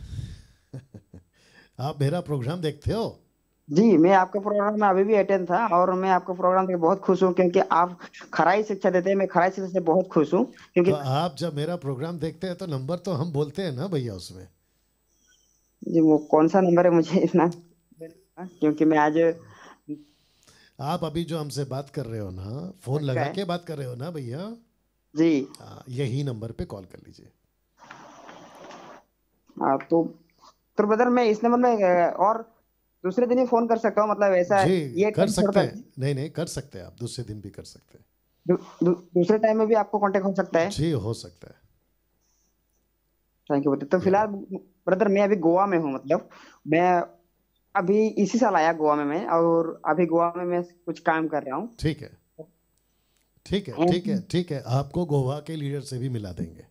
आप मेरा प्रोग्राम देखते हो? जी मैं आपका प्रोग्राम में अभी भी अटेंड था, और मैं आपका प्रोग्राम देख बहुत खुश हूँ, क्योंकि आप खराई शिक्षा देते हैं। मैं खराई शिक्षा से बहुत खुश हूँ, क्योंकि तो आप जब मेरा प्रोग्राम देखते हैं तो नंबर तो हम बोलते हैं ना भैया उसमें। जी वो कौन सा नंबर है मुझे इतना, क्योंकि मैं आज आप अभी जो हमसे बात कर रहे हो ना, फोन अच्छा लगा है। के बात कर रहे हो ना भैया, जी यही नंबर पे कॉल कर लीजिए। तो ब्रदर मैं इस नंबर में और दूसरे दिन ही फोन कर सकता हूँ, मतलब ऐसा जी ये कर टाइम सकते छोड़कर हैं। नहीं नहीं, कर सकते हैं आप, दूसरे दिन भी कर सकते हैं। दूसरे टाइम में भी आपको कांटेक्ट हो सकता है। जी हो सकता है। Thank you brother. तो या फिलहाल ब्रदर मैं अभी गोवा में हूँ, मतलब मैं अभी इसी साल आया गोवा में मैं, और अभी गोवा में मैं कुछ काम कर रहा हूँ। ठीक है, ठीक है, ठीक है, ठीक है, आपको गोवा के लीडर से भी मिला देंगे।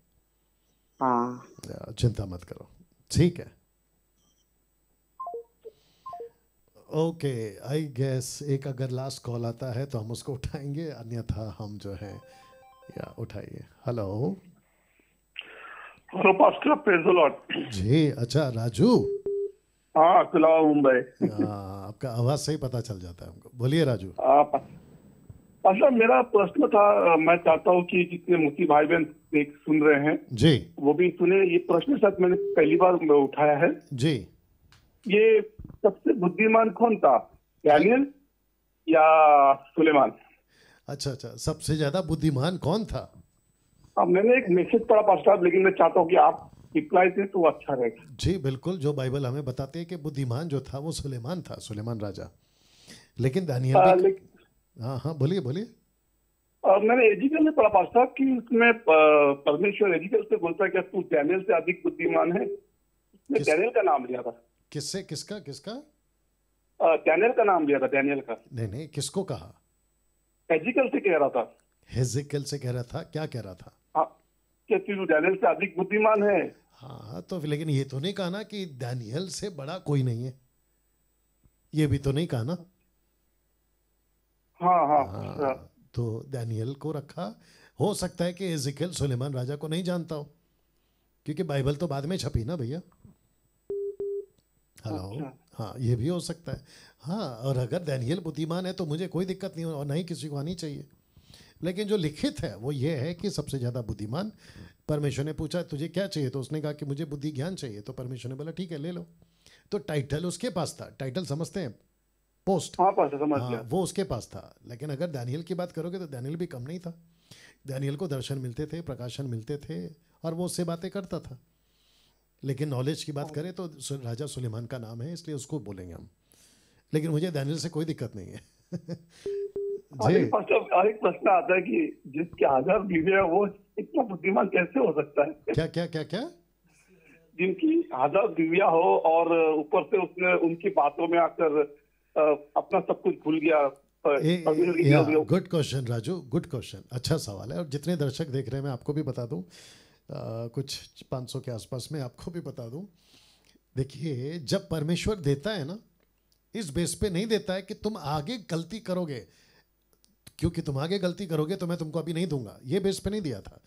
हाँ चिंता मत करो, ठीक है। ओके, आई गेस एक अगर लास्ट कॉल आता है तो हम उसको उठाएंगे, अन्यथा हम जो है, या उठाइए। Hello. Hello pastor, praise the Lord. जी अच्छा राजू। हाँ फिलहाल मुंबई। आपका आवाज से ही पता चल जाता है हमको। बोलिए राजू। पास्टर मेरा प्रश्न था, मैं चाहता हूँ कि जितने मुस्लिम भाई बहन देख सुन रहे हैं जी वो भी सुने। ये प्रश्न शायद मैंने पहली बार उठाया है। जी। ये सबसे बुद्धिमान कौन था, डैनियल या सुलेमान? अच्छा अच्छा, सबसे ज्यादा बुद्धिमान कौन था? मैंने एक मैसेज पढ़ा पास्टर, लेकिन मैं चाहता हूँ कि आप रिप्लाई दें तो अच्छा रहेगा। जी बिल्कुल, जो बाइबल हमें बताती है कि बुद्धिमान जो था वो सुलेमान था, सुलेमान राजा। लेकिन दानियल भी। हाँ हाँ बोलिए बोलिए। मैंने एजिकल में पढ़ा पास्टर कि उसमें परमेश्वर एजिकल से बोलता है कि तू डैनियल से अधिक बुद्धिमान है। उसने डैनियल का नाम लिया था। किससे? किसका किसका? डैनियल का नाम लिया था, डैनियल का। नहीं नहीं, किसको कहा? एजिकल से कह रहा था। हेजेकियल से कह रहा था? क्या कह रहा था? हाँ, कि तू डैनियल से अधिक बुद्धिमान है। हाँ तो लेकिन ये तो नहीं कहा ना कि दानियल से बड़ा कोई नहीं है, ये भी तो नहीं कहा ना। हाँ हाँ, तो दानियल को रखा। हो सकता है कि एजिकल सुलेमान राजा को नहीं जानता हो, क्योंकि बाइबल तो बाद में छपी ना भैया। हेलो। अच्छा। हाँ ये भी हो सकता है। हाँ, और अगर दानियल बुद्धिमान है तो मुझे कोई दिक्कत नहीं, और ना ही किसी को आनी चाहिए। लेकिन जो लिखित है वो ये है कि सबसे ज़्यादा बुद्धिमान। परमेश्वर ने पूछा तुझे क्या चाहिए, तो उसने कहा कि मुझे बुद्धि ज्ञान चाहिए। तो परमेश्वर ने बोला ठीक है ले लो। तो टाइटल उसके पास था। टाइटल समझते हैं, पोस्ट। हाँ पास्टर समझ गया। वो उसके पास था। लेकिन अगर दानियल की बात करोगे तो दानियल भी कम नहीं था। दानियल को दर्शन मिलते थे, प्रकाशन मिलते थे, और वो उससे बातें करता था। लेकिन नॉलेज की बात करें तो राजा सुलेमान का नाम है, इसलिए उसको बोलेंगे हम। लेकिन मुझे दानियल से कोई दिक्कत नहीं है। एक प्रश्न आता है कि जिसके 1000 बीवियां वो इतना बुद्धिमान कैसे हो सकता है? क्या क्या क्या क्या? जिनकी 1000 बीवियां हो और ऊपर से उसने उनकी बातों में आकर अपना सब कुछ भूल गया। Good question Raju, good question, अच्छा सवाल है। और जितने दर्शक देख रहे हैं मैं आपको भी बता दूं, कुछ 500 के आसपास में आपको भी बता दूं। देखिए, जब परमेश्वर देता है ना, इस बेस पे नहीं देता है कि तुम आगे गलती करोगे, क्योंकि तुम आगे गलती करोगे तो मैं तुमको अभी नहीं दूंगा, ये बेस पे नहीं दिया था।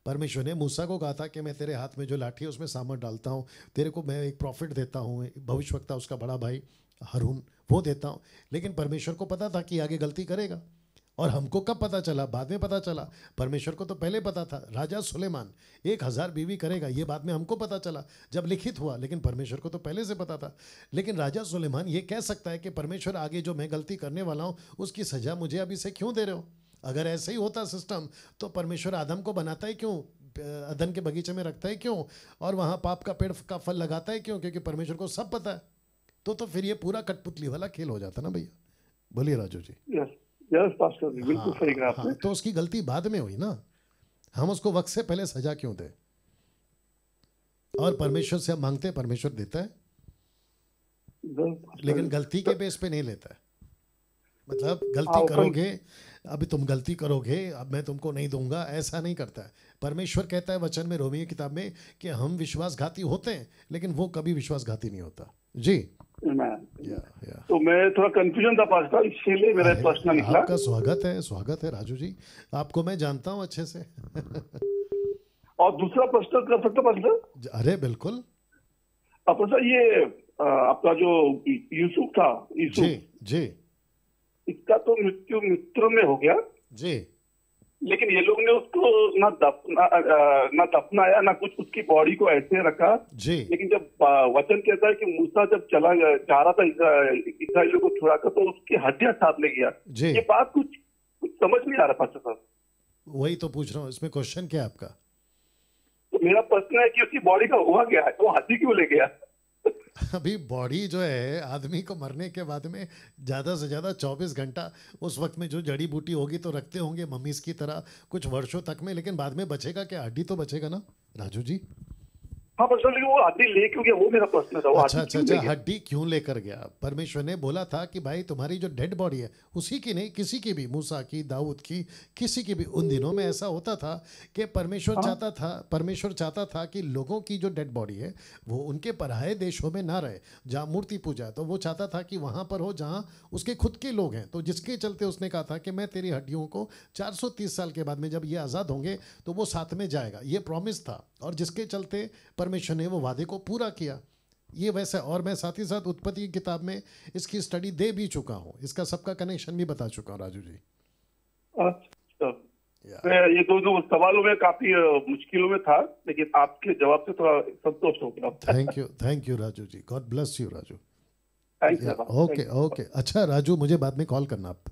परमेश्वर ने मूसा को कहा था कि मैं तेरे हाथ में जो लाठी है उसमें सामर डालता हूँ, तेरे को मैं एक प्रॉफिट देता हूँ, भविष्यवक्ता उसका बड़ा भाई हारून वो देता हूँ। लेकिन परमेश्वर को पता था कि आगे गलती करेगा। और हमको कब पता चला? बाद में पता चला। परमेश्वर को तो पहले पता था राजा सुलेमान 1000 बीवी करेगा, ये बाद में हमको पता चला जब लिखित हुआ। लेकिन परमेश्वर को तो पहले से पता था। लेकिन राजा सुलेमान ये कह सकता है कि परमेश्वर आगे जो मैं गलती करने वाला हूँ उसकी सजा मुझे अभी से क्यों दे रहे हो? अगर ऐसे ही होता सिस्टम तो परमेश्वर आदम को बनाता है क्यों, अदन के बगीचे में रखता है क्यों, और वहाँ पाप का पेड़ का फल लगाता है क्यों? क्योंकि परमेश्वर को सब पता है। तो फिर ये पूरा कठपुतली वाला खेल हो जाता ना भैया। बोलिए Raju ji. Yes yes pastor जी, बिल्कुल सही कहा आपने। तो उसकी गलती बाद में हुई ना, हम उसको वक्त से पहले सजा क्यों दे? और परमेश्वर से हम मांगते हैं, परमेश्वर देता है, लेकिन गलती के बेस पे नहीं लेता है। मतलब गलती करोगे, अभी तुम गलती करोगे, अब मैं तुमको नहीं दूंगा, ऐसा नहीं करता है। परमेश्वर कहता है वचन में, रोमियो किताब में, कि हम विश्वासघाती होते हैं लेकिन वो कभी विश्वासघाती नहीं होता। जी तो मैं थोड़ा कंफ्यूजन था पास्टर, इसीलिए मेरा प्रश्न निकला। आपका स्वागत है राजू जी, आपको मैं जानता हूँ अच्छे से। और दूसरा प्रश्न कर सकता पास्टर? अरे बिल्कुल। पास्टर ये आपका जो यूसुफ था, जी, इसका तो मृत्यु मित्रों में हो गया जी, लेकिन ये लोग ने उसको ना दफनाया ना कुछ, उसकी बॉडी को ऐसे रखा जी। लेकिन जब वचन कहता है कि मूसा जब जा रहा था इस्राएलियों को छुड़ाकर, तो उसकी हड्डियां साथ ले गया। ये बात कुछ समझ नहीं आ रहा पास्टर साहब। वही तो पूछ रहा हूँ, इसमें क्वेश्चन क्या है आपका? तो मेरा प्रश्न है कि उसकी बॉडी का हुआ क्या है, वो हड्डी क्यों ले गया? अभी बॉडी जो है आदमी को मरने के बाद में ज़्यादा से ज़्यादा 24 घंटा, उस वक्त में जो जड़ी बूटी होगी तो रखते होंगे मम्मीज की तरह कुछ वर्षों तक में, लेकिन बाद में बचेगा क्या? हड्डी तो बचेगा ना राजू जी। हाँ पर लेकिन वो हड्डी ले क्यों गया, वो मेरा प्रश्न था। अच्छा, हड्डी क्यों लेकर गया? परमेश्वर ने बोला था कि भाई तुम्हारी जो डेड बॉडी है, उसी की नहीं, किसी की भी, मूसा की, दाऊद की, किसी की भी। उन दिनों में ऐसा होता था कि परमेश्वर चाहता था कि लोगों की जो डेड बॉडी है वो उनके पराये देशों में ना रहे जहाँ मूर्ति पूजा है, तो वो चाहता था कि वहाँ पर हो जहाँ उसके खुद के लोग हैं। तो जिसके चलते उसने कहा था कि मैं तेरी हड्डियों को 430 साल के बाद में जब ये आज़ाद होंगे तो वो साथ में जाएगा, ये प्रॉमिस था। और जिसके चलते परमेश्वर ने वो वादे को पूरा किया। ये वैसे, और मैं साथ ही साथ उत्पत्ति की किताब में इसकी स्टडी दे भी चुका हूँ, इसका सबका कनेक्शन भी बता चुका हूँ राजू जी। अच्छा, ये दो सवालों में काफी मुश्किलों में था, लेकिन आपके जवाब से थोड़ा संतोष हो गया। Thank you Raju ji, God bless you Raju. Okay. अच्छा राजू, मुझे बाद में कॉल करना आप।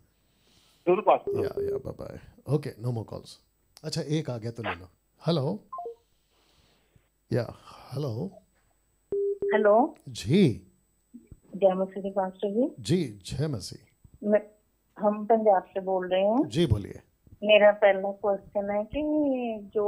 जरूर bye. Okay, no more calls. अच्छा, एक आ गया तो ले लो। हेलो जी, जय मसीह पास्टर जी। जय मसीह। हम पंजाब से बोल रहे हैं जी, बोलिए। मेरा पहला क्वेश्चन है कि जो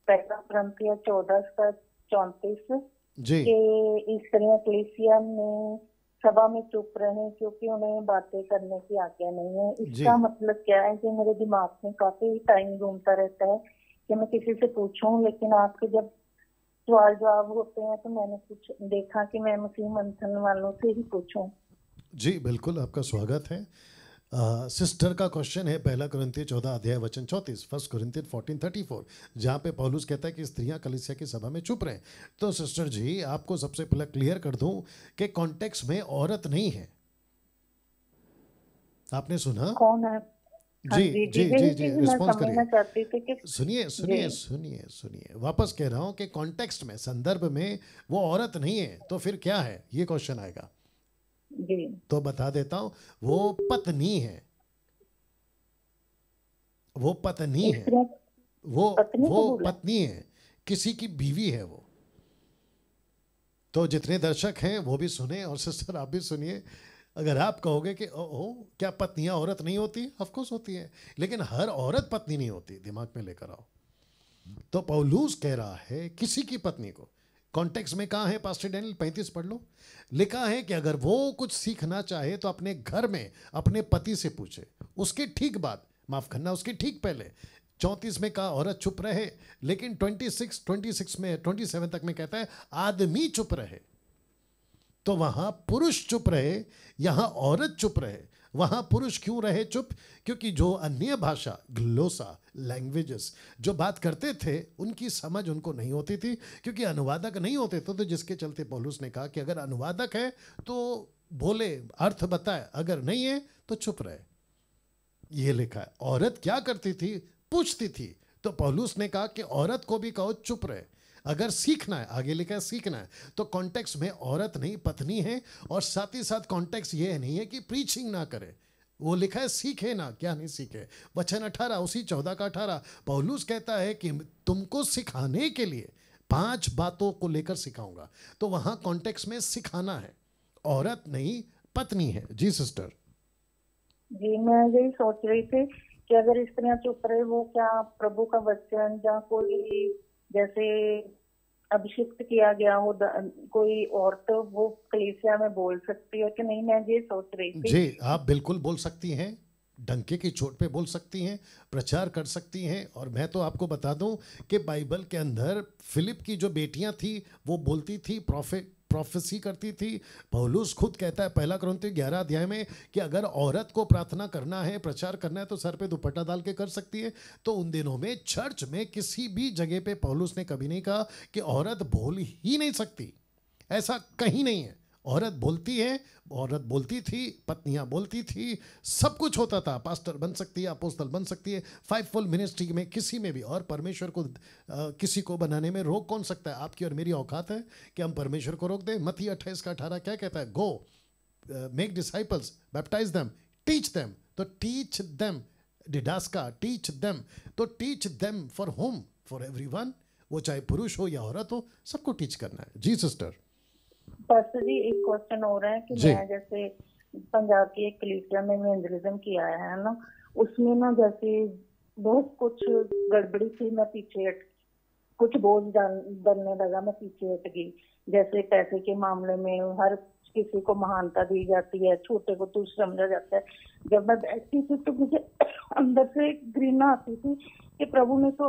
पहला कुरिन्थियों 14:34 जी, कि स्त्रियां कलीसिया में सभा में चुप रहे क्योंकि उन्हें बातें करने की आज्ञा नहीं है, इसका मतलब क्या है? कि मेरे दिमाग में काफी टाइम घूमता रहता है कि मैं किसी से पूछूं, लेकिन आपके जब सवाल जवाब होते हैं तो मैंने कुछ देखा कि मैं मसीह मंथन वालों से ही पूछूं। जी बिल्कुल, आपका स्वागत है। सिस्टर का क्वेश्चन है पहला कुरिन्थियों 14 अध्याय वचन 34, 1 कुरिन्थियों 14:34, जहाँ पे पौलुस कहता है कि स्त्रियां कलीसिया की सभा में चुप रहें। तो सिस्टर जी, आपको सबसे पहले क्लियर कर दूं कि कॉन्टेक्स्ट में औरत नहीं है। आपने सुना? कौन है? जी, रिस्पॉन्स करिए। सुनिए, वापस कह रहा हूं कि कॉन्टेक्स्ट में, संदर्भ में वो औरत नहीं है, तो फिर क्या है, ये क्वेश्चन आएगा जी। तो बता देता हूं, वो पत्नी है। वो पत्नी है, किसी की बीवी है वो। तो जितने दर्शक हैं वो भी सुने, और सिस्टर आप भी सुनिए। अगर आप कहोगे कि क्या पत्नियां औरत नहीं होती? ऑफ कोर्स होती है, लेकिन हर औरत पत्नी नहीं होती, दिमाग में लेकर आओ। तो पौलुस कह रहा है किसी की पत्नी को। कॉन्टेक्स्ट में कहाँ है पास्टर डैनियल? 35 पढ़ लो। लिखा है कि अगर वो कुछ सीखना चाहे तो अपने घर में अपने पति से पूछे, उसके ठीक बाद, माफ करना, उसके ठीक पहले। 34 में कहा औरत चुप रहे, लेकिन 26 में 27 तक में कहता है आदमी चुप रहे। तो वहां पुरुष चुप रहे, यहां औरत चुप रहे। वहां पुरुष क्यों रहे चुप? क्योंकि जो अन्य भाषा, ग्लोसा, लैंग्वेजेस जो बात करते थे, उनकी समझ उनको नहीं होती थी, क्योंकि अनुवादक नहीं होते थे। तो जिसके चलते पौलुस ने कहा कि अगर अनुवादक है तो बोले, अर्थ बताए, अगर नहीं है तो चुप रहे। ये लिखा है। औरत क्या करती थी? पूछती थी। तो पौलुस ने कहा कि औरत को भी कहो चुप रहे। अगर सीखना है, आगे लिखा है सीखना है, तो कॉन्टेक्स्ट में औरत नहीं पत्नी है। और साथ ही साथ कॉन्टेक्स्ट ये नहीं है कि प्रीचिंग ना करे, वो लिखा है सीखे ना। क्या नहीं सीखे? वचन 18, उसी 14 का 18, पौलुस कहता है कि तुमको सिखाने के लिए 5 बातों को लेकर सिखाऊंगा। तो वहां कॉन्टेक्स्ट में सिखाना है, औरत नहीं पत्नी है। जी सिस्टर। जी मैं यही सोच रही थी कि अगर स्त्रियां चुप रहे, वो क्या प्रभु का वचन या कोई जैसे अभिषिक्त किया गया हो कोई औरत, वो कलीसिया में बोल सकती है कि नहीं? मैं ये सोच रही थी। जी आप बिल्कुल बोल सकती हैं, डंके की चोट पे बोल सकती हैं, प्रचार कर सकती हैं। और मैं तो आपको बता दूं कि बाइबल के अंदर फिलिप की जो बेटियां थी वो बोलती थी, प्रोफेसी करती थी। पौलुस खुद कहता है 1 कुरिन्थियों 11 अध्याय में कि अगर औरत को प्रार्थना करना है, प्रचार करना है, तो सर पे दुपट्टा डाल के कर सकती है। तो उन दिनों में चर्च में किसी भी जगह पे पौलुस ने कभी नहीं कहा कि औरत बोल ही नहीं सकती, ऐसा कहीं नहीं है। औरत बोलती है, औरत बोलती थी, पत्नियां बोलती थी, सब कुछ होता था। पास्टर बन सकती है, अपोस्तल बन सकती है, 5-fold मिनिस्ट्री में किसी में भी। और परमेश्वर को किसी को बनाने में रोक कौन सकता है? आपकी और मेरी औकात है कि हम परमेश्वर को रोक दें? मत्ती 28:18 क्या कहता है? Go make disciples, baptise them, teach them. तो टीच देम, डिडास्का, टीच देम। तो teach them for home? For everyone, वो चाहे पुरुष हो या औरत हो, सबको टीच करना है। जी सिस्टर। पास्टर जी एक क्वेश्चन हो रहा है कि मैं जैसे पंजाब की एक कलीसिया में इवेंजलिज्म किया है ना, उसमें ना जैसे बहुत कुछ गड़बड़ी थी, मैं पीछे कुछ बोझ बनने लगा, मैं पीछे हट गई। जैसे पैसे के मामले में हर किसी को महानता दी जाती है, छोटे को तुच्छ समझा जाता है। जब मैं बैठती थी तो मुझे अंदर से घृणा आती थी कि प्रभु ने तो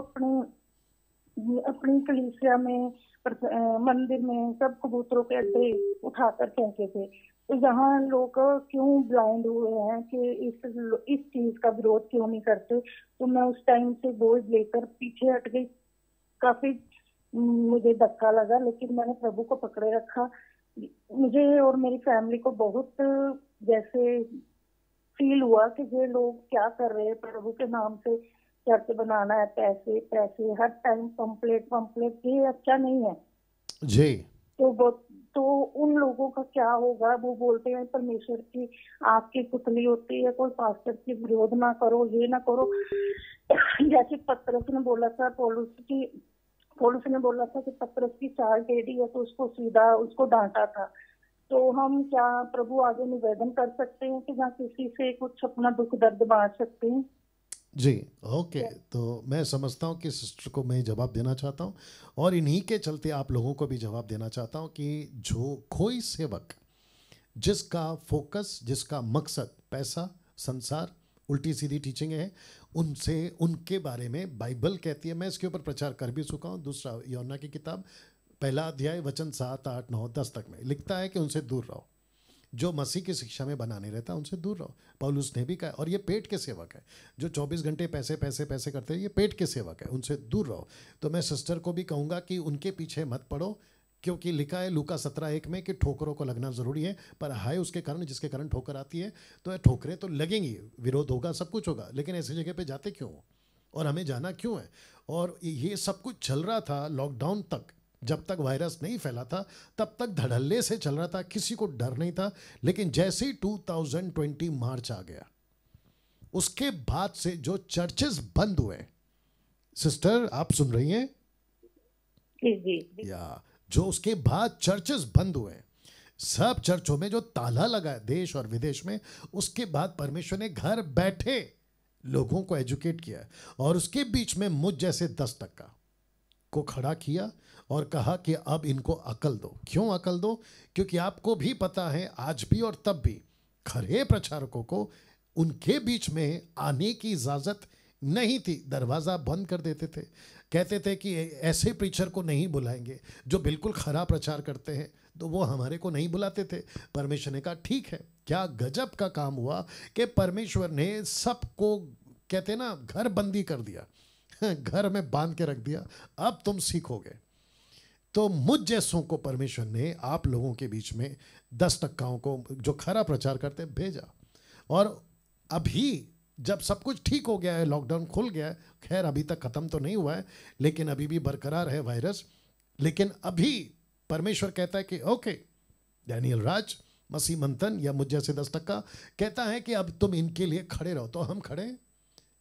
अपनी कलीसिया में, मंदिर में सब कबूतरों के अड्डे उठाकर फेंके थे। तो यहाँ लोग क्यों ब्लाइंड हुए हैं कि इस चीज का विरोध क्यों नहीं करते? तो मैं उस टाइम से बोझ लेकर पीछे हट गई। काफी मुझे धक्का लगा, लेकिन मैंने प्रभु को पकड़े रखा। मुझे और मेरी फैमिली को बहुत जैसे फील हुआ कि ये लोग क्या कर रहे हैं प्रभु के नाम से, चर्च बनाना है, पैसे पैसे हर टाइम, पंपलेट, ये अच्छा नहीं है जी। तो उन लोगों का क्या होगा? वो बोलते हैं परमेश्वर की आपकी पुतली होती है, कोई पास्टर की विरोध ना करो, ये ना करो। जैसे पतरस ने बोला था, पौलुस ने बोला था कि पतरस की चाल टेढ़ी है, तो उसको डांटा था। तो हम क्या प्रभु आगे निवेदन कर सकते हैं कि जहाँ किसी से कुछ अपना दुख दर्द बांट सकते हैं? जी ओके। तो मैं समझता हूँ कि सिस्टर को मैं जवाब देना चाहता हूँ, और इन्हीं के चलते आप लोगों को भी जवाब देना चाहता हूँ कि जो कोई सेवक जिसका फोकस, जिसका मकसद पैसा, संसार, उल्टी सीधी टीचिंग है, उनके बारे में बाइबल कहती है, मैं इसके ऊपर प्रचार कर भी चुका हूँ। दूसरा यूहन्ना की किताब 1 अध्याय वचन 7, 8, 9, 10 तक में लिखता है कि उनसे दूर रहो। जो मसीह की शिक्षा में बना नहीं रहता उनसे दूर रहो। पौलुस ने भी कहा। और ये पेट के सेवक है जो 24 घंटे पैसे पैसे पैसे करते हैं, ये पेट के सेवक है, उनसे दूर रहो। तो मैं सिस्टर को भी कहूँगा कि उनके पीछे मत पड़ो, क्योंकि लिखा है लूका 17:1 में कि ठोकरों को लगना ज़रूरी है, पर हाय उसके कारण जिसके कारण ठोकर आती है। तो ठोकरें तो लगेंगी, विरोध होगा, सब कुछ होगा, लेकिन ऐसी जगह पे जाते क्यों हो और हमें जाना क्यों है? और ये सब कुछ चल रहा था लॉकडाउन तक, जब तक वायरस नहीं फैला था तब तक धड़ल्ले से चल रहा था, किसी को डर नहीं था। लेकिन जैसे ही 2020 मार्च आ गया, उसके बाद से जो चर्चेस बंद हुए, सिस्टर आप सुन रही हैं? जी। या जो उसके बाद चर्चेस बंद हुए, सब चर्चों में जो ताला लगा है देश और विदेश में, उसके बाद परमेश्वर ने घर बैठे लोगों को एजुकेट किया, और उसके बीच में मुझ जैसे 10% को खड़ा किया और कहा कि अब इनको अकल दो। क्यों अकल दो? क्योंकि आपको भी पता है आज भी और तब भी खरे प्रचारकों को उनके बीच में आने की इजाजत नहीं थी, दरवाजा बंद कर देते थे, कहते थे कि ऐसे प्रीचर को नहीं बुलाएंगे जो बिल्कुल खरा प्रचार करते हैं, तो वो हमारे को नहीं बुलाते थे। परमेश्वर ने कहा ठीक है। क्या गजब का काम हुआ कि परमेश्वर ने सबको, कहते ना, घर बंदी कर दिया, घर में बांध के रख दिया, अब तुम सीखोगे। तो मुझ जैसों को परमेश्वर ने आप लोगों के बीच में 10% को जो खरा प्रचार करते भेजा। और अभी जब सब कुछ ठीक हो गया है, लॉकडाउन खुल गया है, खैर अभी तक ख़त्म तो नहीं हुआ है, लेकिन अभी भी बरकरार है वायरस, लेकिन अभी परमेश्वर कहता है कि ओके, डैनियल राज, मसीह मंथन या मुझ जैसे 10% कहता है कि अब तुम इनके लिए खड़े रहो। तो हम खड़े,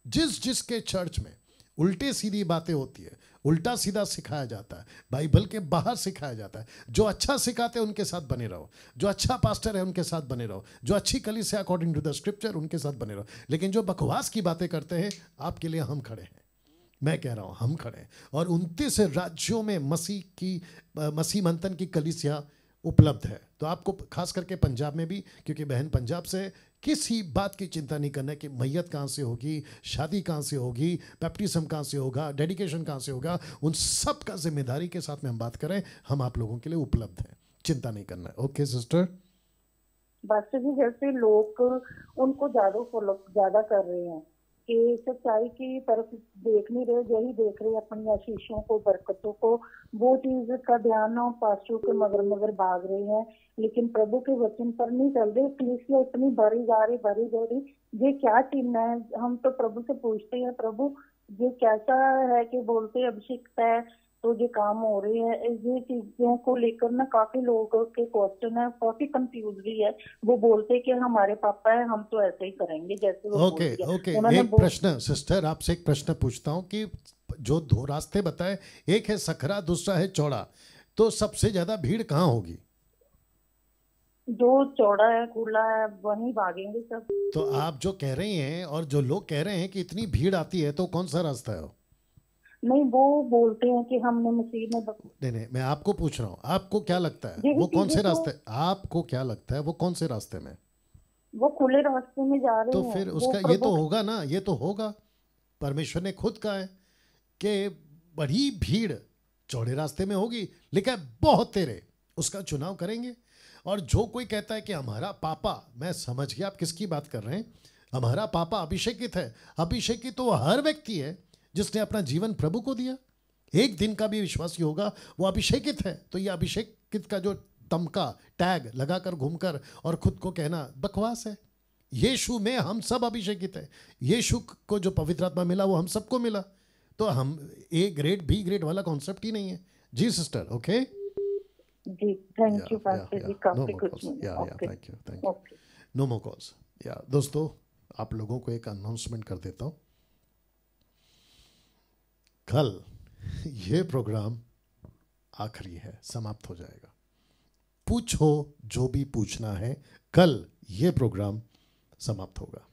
जिसके चर्च में उल्टे सीधी बातें होती है, उल्टा सीधा सिखाया जाता है, बाइबल के बाहर सिखाया जाता है। जो अच्छा सिखाते हैं उनके साथ बने रहो, जो अच्छा पास्टर है उनके साथ बने रहो, जो अच्छी कलीसिया अकॉर्डिंग टू द स्क्रिप्चर उनके साथ बने रहो। लेकिन जो बकवास की बातें करते हैं, आपके लिए हम खड़े हैं, मैं कह रहा हूँ हम खड़े हैं। और 29 राज्यों में मसीह मंथन की कलीसिया उपलब्ध है। तो आपको खास करके पंजाब में भी, क्योंकि बहन पंजाब से, किसी बात की चिंता नहीं करना कि मैयत कहाँ से होगी, शादी कहाँ से होगी, बैप्टिज्म कहाँ से होगा, डेडिकेशन कहाँ से होगा। उन सब का जिम्मेदारी के साथ में हम बात करें, हम आप लोगों के लिए उपलब्ध हैं, चिंता नहीं करना है। Okay sister. बस जी जैसे लोग उनको ज्यादा कर रहे हैं कि सच्चाई की तरफ देख नहीं रहे, यही देख रहे अपनी आशीषों को, बरकतों को, वो चीज का ध्यान और पास्टरों के मगर भाग रहे हैं, लेकिन प्रभु के वचन पर नहीं चल रहे। कलीसिया इतनी भरी जा रही, ये क्या चिन्ह है? हम तो प्रभु से पूछते हैं, प्रभु ये कैसा है कि बोलते अभिषेक है तो ये काम हो रहे हैं। ये चीजों को लेकर ना काफी लोगों के क्वेश्चन है, काफी कंफ्यूज भी है। वो बोलते कि हमारे पापा है, हम तो ऐसे ही करेंगे जैसे वो ओके। एक प्रश्न सिस्टर, आपसे एक प्रश्न पूछता हूँ कि जो 2 रास्ते बताए, एक है सकरा, दूसरा है चौड़ा, तो सबसे ज्यादा भीड़ कहाँ होगी? जो चौड़ा है, खुला है, वहीं भागेंगे सब। तो आप जो कह रही हैं और जो लोग कह रहे हैं कि इतनी भीड़ आती है, तो कौन सा रास्ता है? नहीं, वो बोलते हैं कि हमने मसीह में नहीं, मैं आपको पूछ रहा हूँ, आपको क्या लगता है वो कौन से रास्ते, आपको क्या लगता है वो कौन से रास्ते में? वो खुले रास्ते में जा रहे तो हैं। फिर उसका ये तो होगा ना, ये तो होगा। परमेश्वर ने खुद कहा है कि बड़ी भीड़ चौड़े रास्ते में होगी, लेकिन बहुत तेरे उसका चुनाव करेंगे। और जो कोई कहता है कि हमारा पापा, मैं समझ गया आप किसकी बात कर रहे हैं, हमारा पापा अभिषेकित है। अभिषेकित तो हर व्यक्ति है जिसने अपना जीवन प्रभु को दिया। एक दिन का भी विश्वासी होगा वो अभिषेकित है। तो ये अभिषेकित का जो तमका, टैग लगाकर घूमकर और खुद को कहना बकवास है। यीशु में हम सब अभिषेकित है। यीशु को जो पवित्र आत्मा मिला वो हम सबको मिला। तो हम ए ग्रेड बी ग्रेड वाला कॉन्सेप्ट ही नहीं है। जी सिस्टर। ओके जी, थैंक यू पास्टर जी, काफी कुछ thank you. No more calls. दोस्तों, आप लोगों को एक अनाउंसमेंट कर देता हूँ। कल ये प्रोग्राम आखिरी है, समाप्त हो जाएगा। पूछो जो भी पूछना है, कल ये प्रोग्राम समाप्त होगा।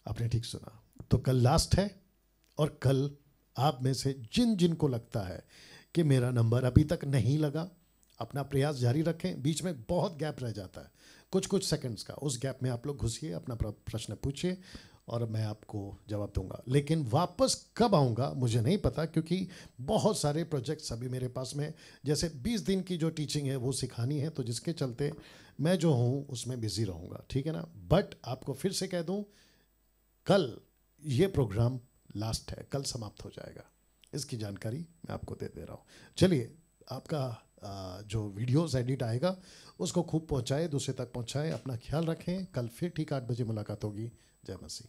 आपने ठीक सुना, तो कल लास्ट है। और कल आप में से जिन को लगता है कि मेरा नंबर अभी तक नहीं लगा, अपना प्रयास जारी रखें। बीच में बहुत गैप रह जाता है, कुछ सेकंड्स का। उस गैप में आप लोग घुसिए, अपना प्रश्न पूछिए और मैं आपको जवाब दूंगा। लेकिन वापस कब आऊँगा मुझे नहीं पता, क्योंकि बहुत सारे प्रोजेक्ट्स अभी मेरे पास में, जैसे 20 दिन की जो टीचिंग है वो सिखानी है, तो जिसके चलते मैं जो हूँ उसमें बिजी रहूँगा, ठीक है ना। बट आपको फिर से कह दूँ, कल ये प्रोग्राम लास्ट है, कल समाप्त हो जाएगा। इसकी जानकारी मैं आपको दे रहा हूँ। चलिए, आपका जो वीडियोस एडिट आएगा उसको खूब पहुँचाए, दूसरे तक पहुँचाए। अपना ख्याल रखें। कल फिर ठीक 8 बजे मुलाकात होगी। जय मसीह।